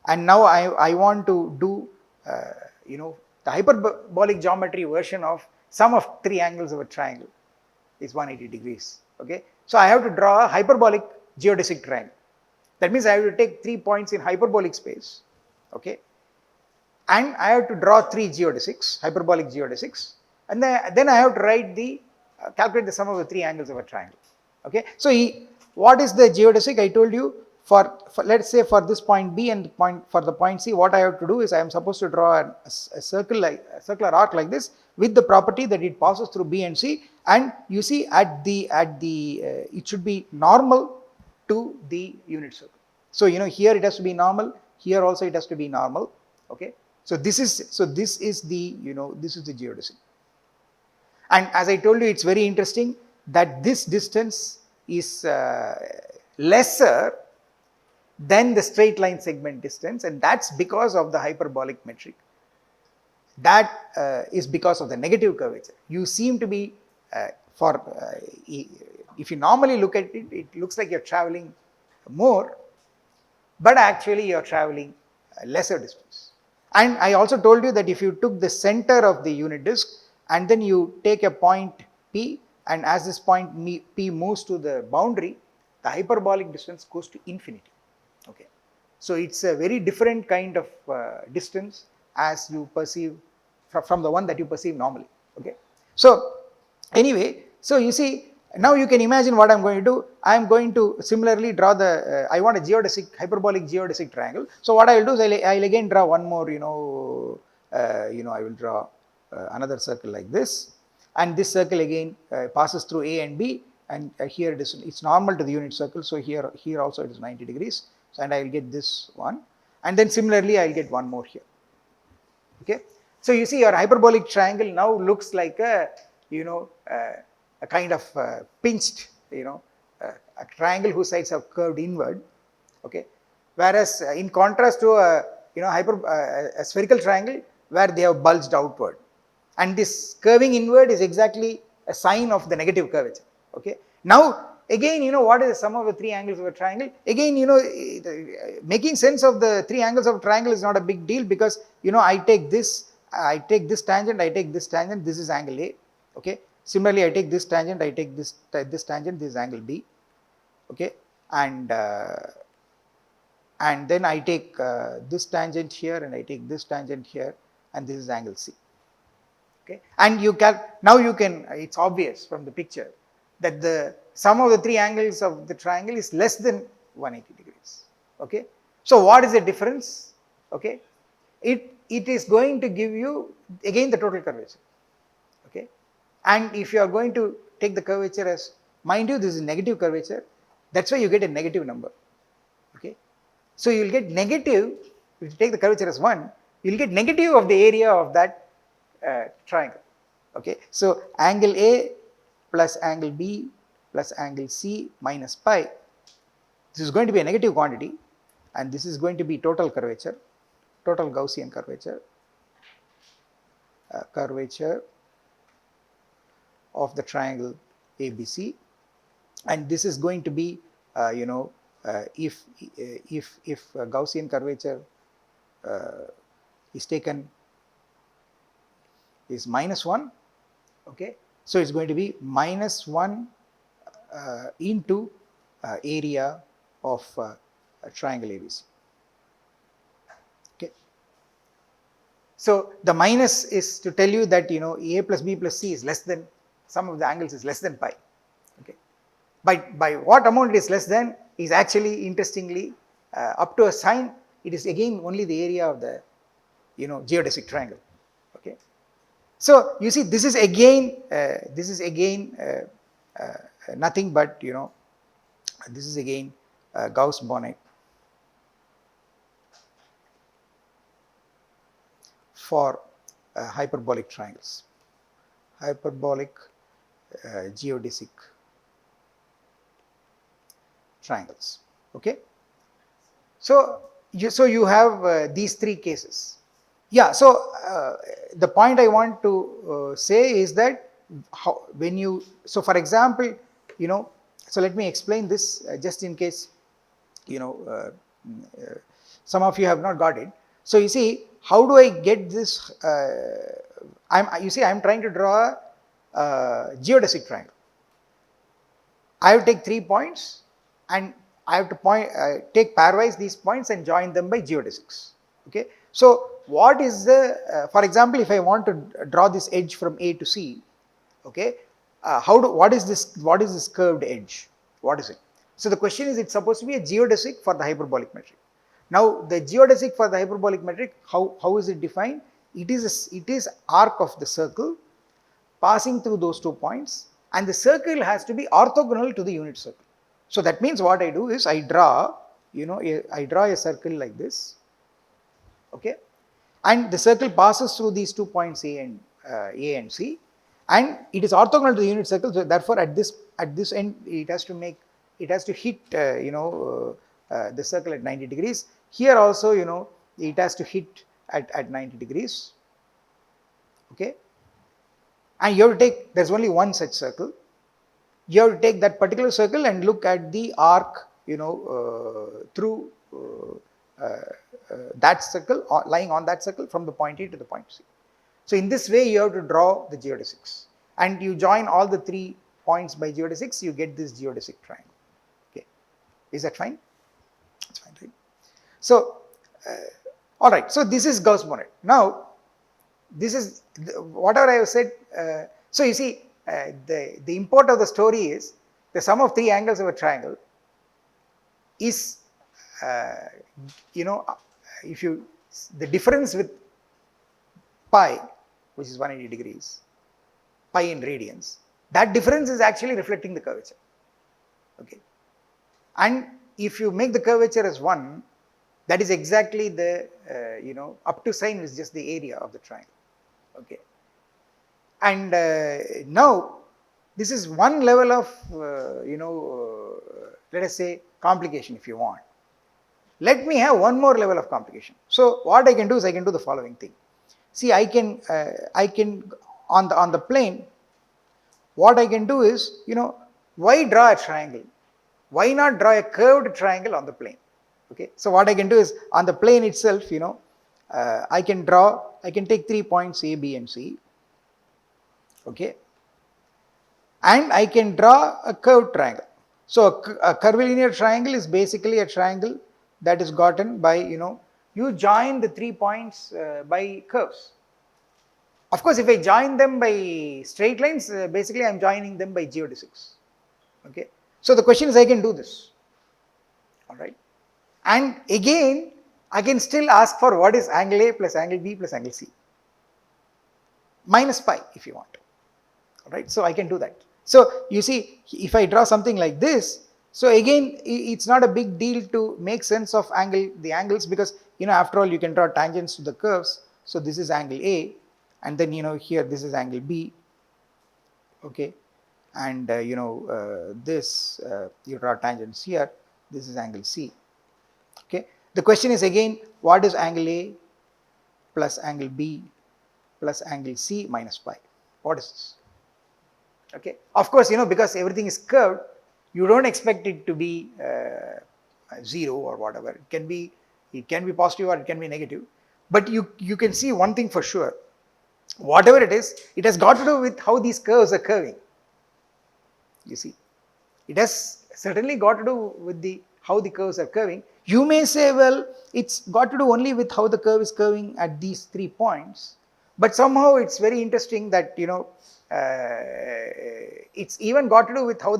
and now I want to do the hyperbolic geometry version of sum of three angles of a triangle is 180 degrees. Okay, so I have to draw a hyperbolic geodesic triangle. That means I have to take 3 points in hyperbolic space. Okay, and I have to draw 3 geodesics, hyperbolic geodesics, and then I have to write calculate the sum of the 3 angles of a triangle. Okay, so what is the geodesic? I told you for let's say for this point B and for the point C, what I have to do is I am supposed to draw a circular arc like this with the property that it passes through B and C, and you see it should be normal to the unit circle. So here it has to be normal, here also it has to be normal. Okay, so this is the geodesic. And as I told you, it's very interesting that this distance is lesser than the straight line segment distance, and that's because of the hyperbolic metric. That is because of the negative curvature. You seem to be if you normally look at it, it looks like you're traveling more, but actually you're traveling lesser distance. And I also told you that if you took the center of the unit disk and then you take a point P, and as this point P moves to the boundary, the hyperbolic distance goes to infinity. Okay, so it's a very different kind of distance as you perceive from the one that you perceive normally. Okay, so anyway, so you see, now you can imagine what I'm going to do. I am going to similarly draw I want a hyperbolic geodesic triangle. So what I will do is I'll again draw one more, I will draw another circle like this, and this circle again passes through A and B, and here it's normal to the unit circle. So here also it is 90 degrees. So, and I will get this one, and then similarly I will get one more here. Okay. So, you see your hyperbolic triangle now looks like a a kind of pinched a triangle whose sides have curved inward. Okay. Whereas in contrast to a a spherical triangle where they have bulged outward, and this curving inward is exactly a sign of the negative curvature. Okay. Now again, what is the sum of the three angles of a triangle? Again, making sense of the three angles of a triangle is not a big deal, because I take this tangent, I take this tangent, this is angle A. Okay. Similarly, I take this tangent, I take this tangent, this is angle B. Okay. And then I take this tangent here, and I take this tangent here, and this is angle C. Okay. And now you can, it's obvious from the picture that the sum of the three angles of the triangle is less than 180 degrees. Okay. So what is the difference? Okay. It is going to give you again the total curvature. Okay. And if you are going to take the curvature as, mind you, this is negative curvature, that's why you get a negative number. Okay. So you will get negative, if you take the curvature as 1, you will get negative of the area of that triangle. Okay. So angle A plus angle B plus angle C minus pi, this is going to be a negative quantity, and this is going to be total curvature, total Gaussian curvature, curvature of the triangle ABC, and this is going to be if Gaussian curvature is taken is -1. Okay. So it's going to be -1 into area of a triangle ABC. Okay. So the minus is to tell you that A plus B plus C is less than, sum of the angles is less than pi. Okay. By what amount it is less than is actually, interestingly, up to a sign, it is again only the area of the geodesic triangle. Okay. So you see, this is again nothing but this is again Gauss-Bonnet for hyperbolic triangles, hyperbolic geodesic triangles. Okay. So you have these three cases. Yeah. So the point I want to say is that so for example, so let me explain this just in case some of you have not got it. So you see, how do I get this? I'm trying to draw a geodesic triangle. I have to take 3 points, and I have to take pairwise these points and join them by geodesics. Okay. So what is the, for example, if I want to draw this edge from A to C, okay, what is this curved edge? What is it? So the question is, it's supposed to be a geodesic for the hyperbolic metric. Now the geodesic for the hyperbolic metric, how is it defined? It is arc of the circle passing through those 2 points, and the circle has to be orthogonal to the unit circle. So that means what I do is I draw a circle like this. Okay, and the circle passes through these 2 points A and C, and it is orthogonal to the unit circle. So therefore, at this end, it has to hit the circle at 90 degrees. Here also, it has to hit at 90 degrees. Okay, and you have to take, there's only one such circle. You have to take that particular circle and look at the arc through that circle, or lying on that circle from the point A to the point C. So in this way, you have to draw the geodesics, and you join all the 3 points by geodesics, you get this geodesic triangle. Okay, is that fine? That's fine, right? So all right, so this is Gauss-Bonnet. Now this is whatever I have said. So you see, the import of the story is the sum of 3 angles of a triangle is the difference with pi, which is 180 degrees, pi in radians, that difference is actually reflecting the curvature. Okay, and if you make the curvature as 1, that is exactly the up to sign is just the area of the triangle. Okay. And now this is one level of let us say complication if you want. Let me have one more level of complication. So what I can do is I can do the following thing. See, I can on the plane, what I can do is, why draw a triangle? Why not draw a curved triangle on the plane? Okay, so what I can do is on the plane itself, I can take 3 points A, B and C. Okay, and I can draw a curved triangle. So a curvilinear triangle is basically a triangle that is gotten by, you join the 3 points by curves. Of course, if I join them by straight lines, basically I am joining them by geodesics. Okay, so the question is, I can do this, all right, and again I can still ask for what is angle A plus angle B plus angle C minus pi if you want, all right. So I can do that. So you see, if I draw something like this, so again it's not a big deal to make sense of the angles, because after all you can draw tangents to the curves. So this is angle A, and then here this is angle B. Okay, and this you draw tangents here, this is angle C. Okay, the question is again, what is angle A plus angle B plus angle C minus pi? What is this? Okay, of course, because everything is curved, you don't expect it to be 0 or whatever. It can be positive or it can be negative, but you can see one thing for sure. Whatever it is, it has got to do with how these curves are curving. You see, it has certainly got to do with how the curves are curving. You may say, well, it's got to do only with how the curve is curving at these 3 points, but somehow it's very interesting that it's even got to do with how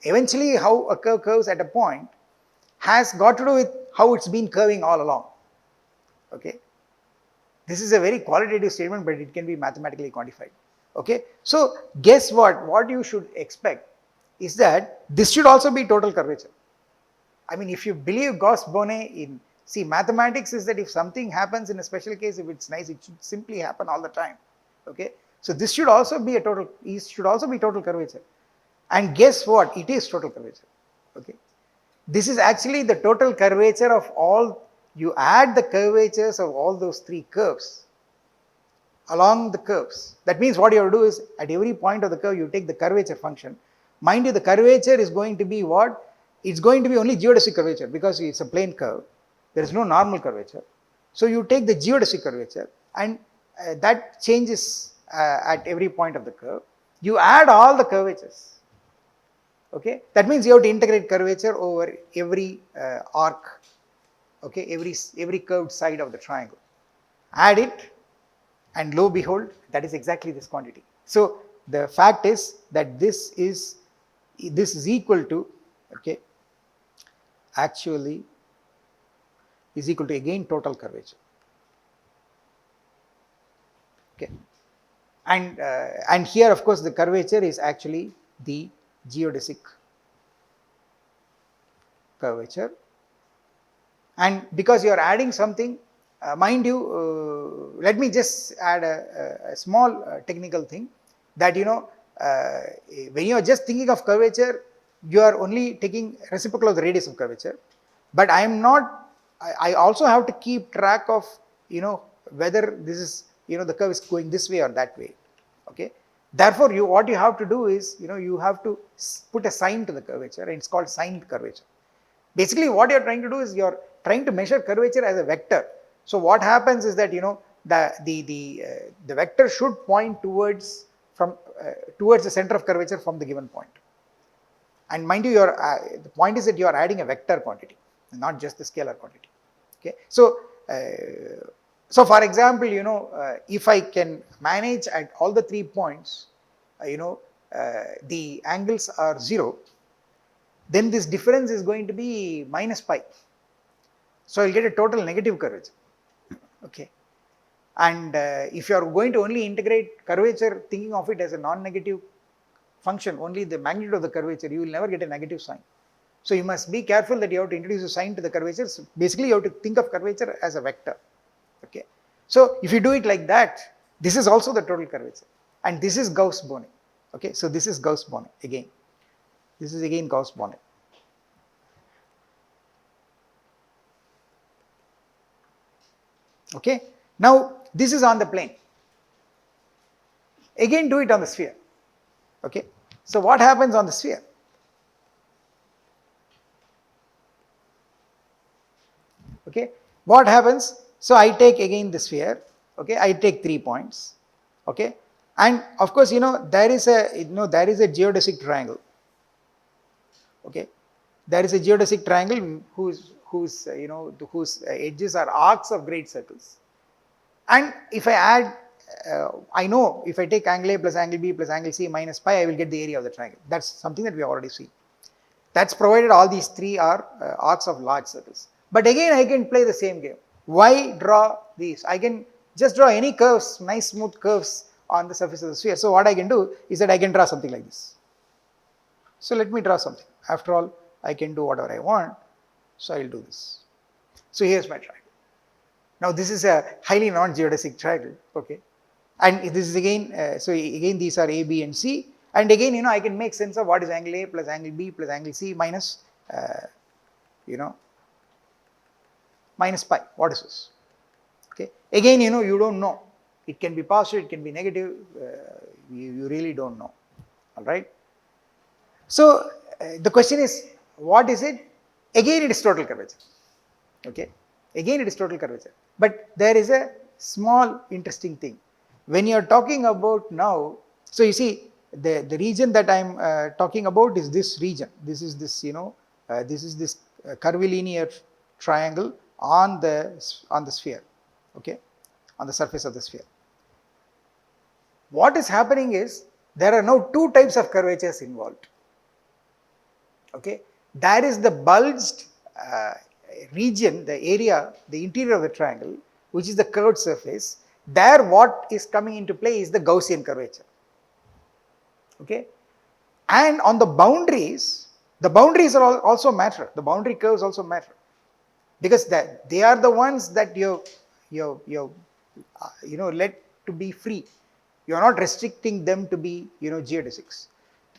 eventually how a curve curves at a point has got to do with how it's been curving all along. Okay, this is a very qualitative statement, but it can be mathematically quantified. Okay, so guess what you should expect is that this should also be total curvature. I mean, if you believe Gauss-Bonnet mathematics is that if something happens in a special case, if it's nice, it should simply happen all the time. Okay, so this should also be total curvature, and guess what, it is total curvature. Okay, this is actually the total curvature of all, you add the curvatures of all those 3 curves along the curves. That means what you have to do is, at every point of the curve you take the curvature function. Mind you, the curvature is going to be what? It's going to be only geodesic curvature, because it's a plane curve, there is no normal curvature. So you take the geodesic curvature, and that changes at every point of the curve. You add all the curvatures. Okay, that means you have to integrate curvature over every arc. Okay, every curved side of the triangle. Add it, and lo and behold, that is exactly this quantity. So the fact is that this is equal to, okay, actually is equal to again total curvature. Okay, and here of course the curvature is actually the geodesic curvature, and because you are adding something, mind you, let me just add a small technical thing, that when you are just thinking of curvature, you are only taking reciprocal of the radius of curvature, but I am not, I also have to keep track of whether this is the curve is going this way or that way. Okay, therefore what you have to do is you have to put a sign to the curvature, and it's called signed curvature. Basically what you are trying to do is you are trying to measure curvature as a vector. So what happens is that the vector should point towards the center of curvature from the given point. And mind you, the point is that you are adding a vector quantity, not just the scalar quantity. Okay, so for example, if I can manage at all the 3 points, the angles are 0, then this difference is going to be minus pi. So I'll get a total negative curvature. Okay, and if you are going to only integrate curvature thinking of it as a non-negative function, only the magnitude of the curvature, you will never get a negative sign. So you must be careful that you have to introduce a sign to the curvature. So basically you have to think of curvature as a vector. Okay. So if you do it like that, this is also the total curvature, and this is Gauss-Bonnet. Okay. So this is Gauss-Bonnet again. This is again Gauss-Bonnet. Okay. Now this is on the plane. Again do it on the sphere. Okay. So what happens on the sphere? Okay. What happens? So I take again the sphere. Okay. I take 3 points. Okay. And of course, there is a geodesic triangle. Okay. There is a geodesic triangle whose edges are arcs of great circles. And if I add, I know if I take angle A plus angle B plus angle C minus pi, I will get the area of the triangle. That's something that we have already seen. That's provided all these three are arcs of large circles. But again, I can play the same game. Why draw these? I can just draw any curves, nice smooth curves on the surface of the sphere. So what I can do is that I can draw something like this. So let me draw something. After all, I can do whatever I want. So I will do this. So here's my triangle. Now this is a highly non-geodesic triangle. Okay. And this is again, so again these are A, B and C. And again, I can make sense of what is angle A plus angle B plus angle C minus, minus pi. What is this? Okay. Again, you don't know. It can be positive, it can be negative. You really don't know. All right. So the question is, what is it? Again, it is total curvature. Okay. Again, it is total curvature. But there is a small interesting thing. When you are talking about now, so you see, the region that I am talking about is this region. This is this, this is this curvilinear triangle on the sphere, okay, on the surface of the sphere. What is happening is there are now two types of curvatures involved. Okay, there is the bulged region, the area, the interior of the triangle, which is the curved surface. There, what is coming into play is the Gaussian curvature. Okay, and on the boundaries are also matter. The boundary curves also matter, because they are the ones that you let to be free. You are not restricting them to be geodesics.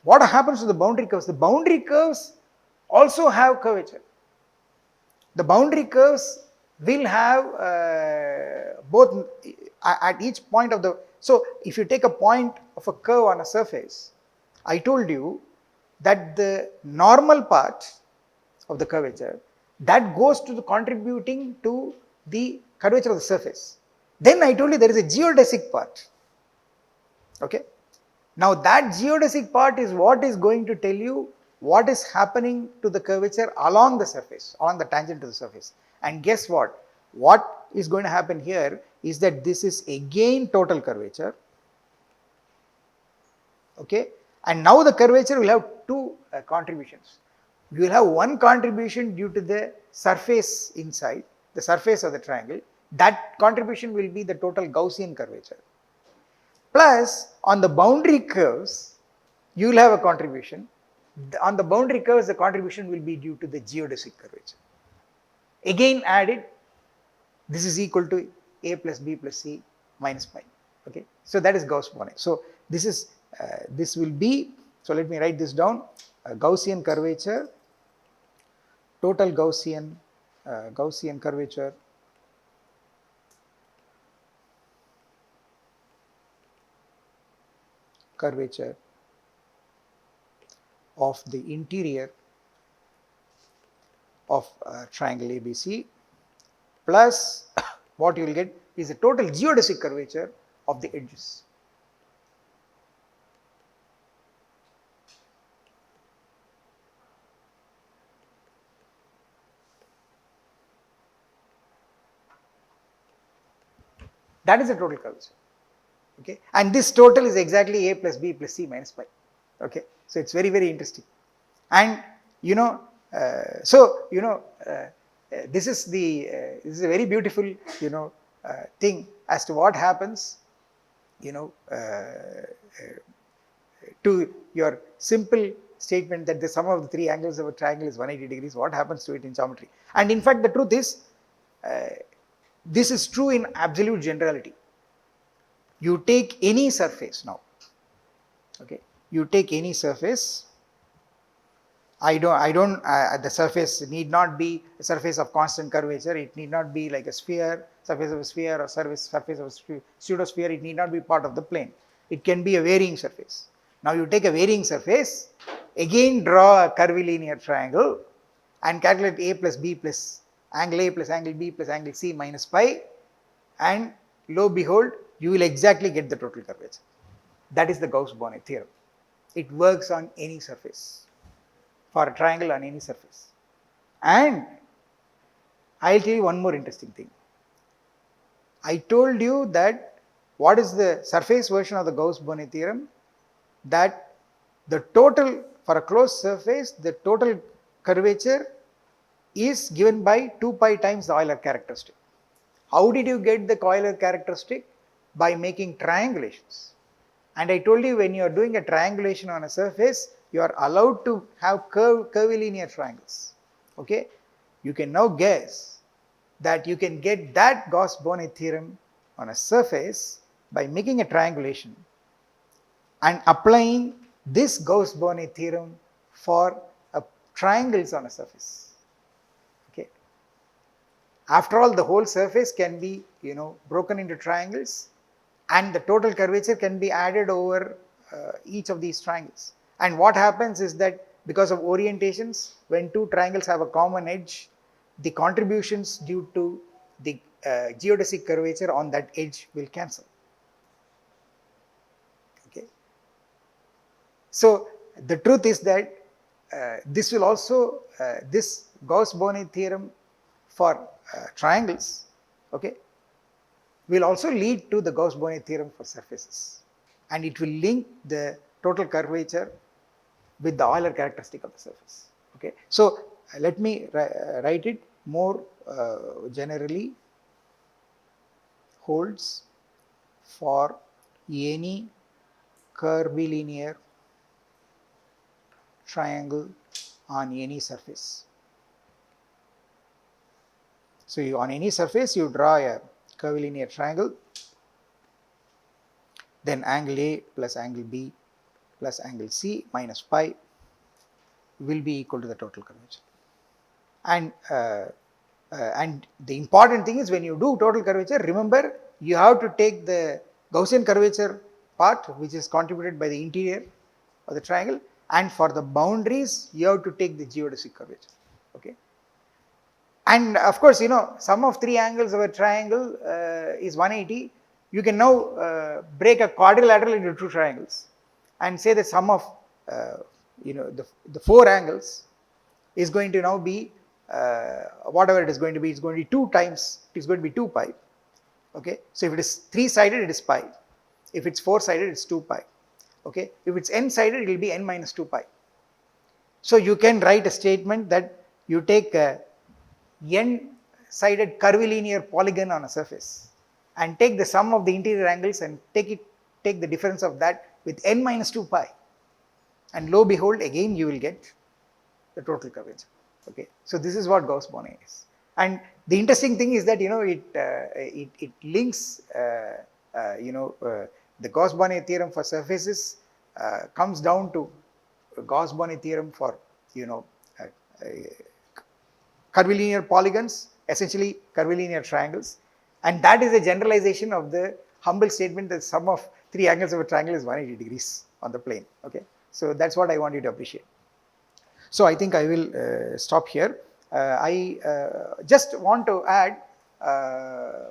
What happens to the boundary curves? The boundary curves also have curvature. The boundary curves will have both at each point of the. So if you take a point of a curve on a surface, I told you that the normal part of the curvature that goes to the contributing to the curvature of the surface. Then I told you there is a geodesic part. Okay. Now that geodesic part is what is going to tell you what is happening to the curvature along the surface, along the tangent to the surface. And guess what? What is going to happen here is that this is again total curvature. Okay. And now the curvature will have two contributions. You will have one contribution due to the surface inside, the surface of the triangle. That contribution will be the total Gaussian curvature. Plus, on the boundary curves, you will have a contribution. On the boundary curves, the contribution will be due to the geodesic curvature. Again added, this is equal to A plus B plus C minus pi. Okay, so that is Gauss-Bonnet. So this is this will be. So let me write this down: Gaussian curvature, total Gaussian curvature. Curvature of the interior of triangle ABC, plus what you will get is the total geodesic curvature of the edges. That is the total curvature. Okay, and this total is exactly A plus B plus C minus pi. Okay, so it's very, very interesting. And this is a very beautiful thing as to what happens to your simple statement that the sum of the three angles of a triangle is 180 degrees, what happens to it in geometry? And in fact, the truth is, this is true in absolute generality. You take any surface now, okay, you take any surface. The surface need not be a surface of constant curvature, it need not be like a sphere, surface of a sphere, or surface of a pseudosphere, it need not be part of the plane. It can be a varying surface. Now you take a varying surface, again draw a curvilinear triangle and calculate a plus b plus angle a plus angle b plus angle c minus pi, and lo behold, you will exactly get the total curvature. That is the Gauss-Bonnet theorem. It works on any surface, for a triangle on any surface. And I will tell you one more interesting thing. I told you that what is the surface version of the Gauss-Bonnet theorem? That the total, for a closed surface, the total curvature is given by 2 pi times the Euler characteristic. How did you get the Euler characteristic? By making triangulations. And I told you, when you are doing a triangulation on a surface, you are allowed to have curvilinear triangles. Okay? You can now guess that you can get that Gauss-Bonnet theorem on a surface by making a triangulation and applying this Gauss-Bonnet theorem for triangles on a surface. Okay? After all, the whole surface can be, broken into triangles, and the total curvature can be added over each of these triangles. And what happens is that because of orientations, when two triangles have a common edge, the contributions due to the geodesic curvature on that edge will cancel. Okay. So the truth is that this will also, this Gauss-Bonnet theorem for triangles, okay, will also lead to the Gauss-Bonnet theorem for surfaces, and it will link the total curvature with the Euler characteristic of the surface. Okay. So let me write it more generally. Holds for any curvilinear triangle on any surface. So on any surface you draw a curvilinear triangle, then angle A plus angle B plus angle C minus pi will be equal to the total curvature. And the important thing is, when you do total curvature, remember you have to take the Gaussian curvature part, which is contributed by the interior of the triangle, and for the boundaries you have to take the geodesic curvature. Okay. And of course, sum of three angles of a triangle is 180. You can now break a quadrilateral into two triangles and say the sum of the four angles is going to now be whatever it is going to be. It's going to be 2 times, it's going to be 2 pi. Okay. So if it is 3-sided, it is pi. If it's 4-sided, it's 2 pi. Okay. If it's n-sided, it will be n minus 2 pi. So you can write a statement that you take a n-sided curvilinear polygon on a surface and take the sum of the interior angles and take the difference of that with n minus 2 pi, and lo behold, again you will get the total curvature. Okay. So this is what Gauss-Bonnet is. And the interesting thing is that it links the Gauss-Bonnet theorem for surfaces comes down to Gauss-Bonnet theorem for curvilinear polygons, essentially curvilinear triangles, and that is a generalization of the humble statement that sum of three angles of a triangle is 180 degrees on the plane. Okay. So that's what I want you to appreciate. So I think I will stop here. I just want to add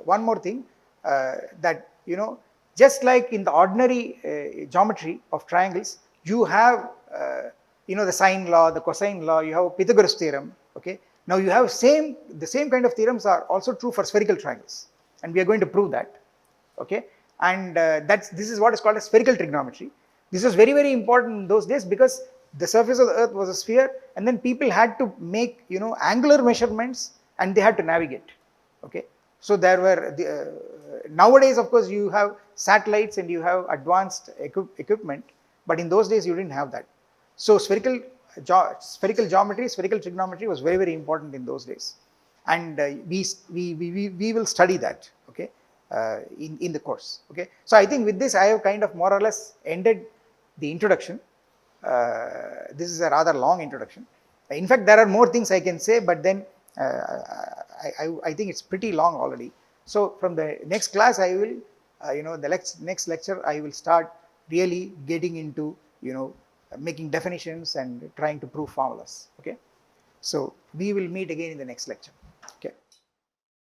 one more thing, that just like in the ordinary geometry of triangles, you have the sine law, the cosine law, you have Pythagoras theorem. Okay. Now you have the same kind of theorems are also true for spherical triangles, and we are going to prove that. Okay. And this is what is called a spherical trigonometry. This was very, very important in those days, because the surface of the earth was a sphere, and then people had to make angular measurements, and they had to navigate. Okay. So there were nowadays, of course, you have satellites and you have advanced equipment, but in those days you didn't have that. So spherical geometry, spherical trigonometry was very, very important in those days, and we will study that, okay, in the course, okay. So I think with this I have kind of more or less ended the introduction. This is a rather long introduction. In fact, there are more things I can say, but then I think it's pretty long already. So from the next class, I will, the next lecture, I will start really getting into, making definitions and trying to prove formulas. Okay. So we will meet again in the next lecture.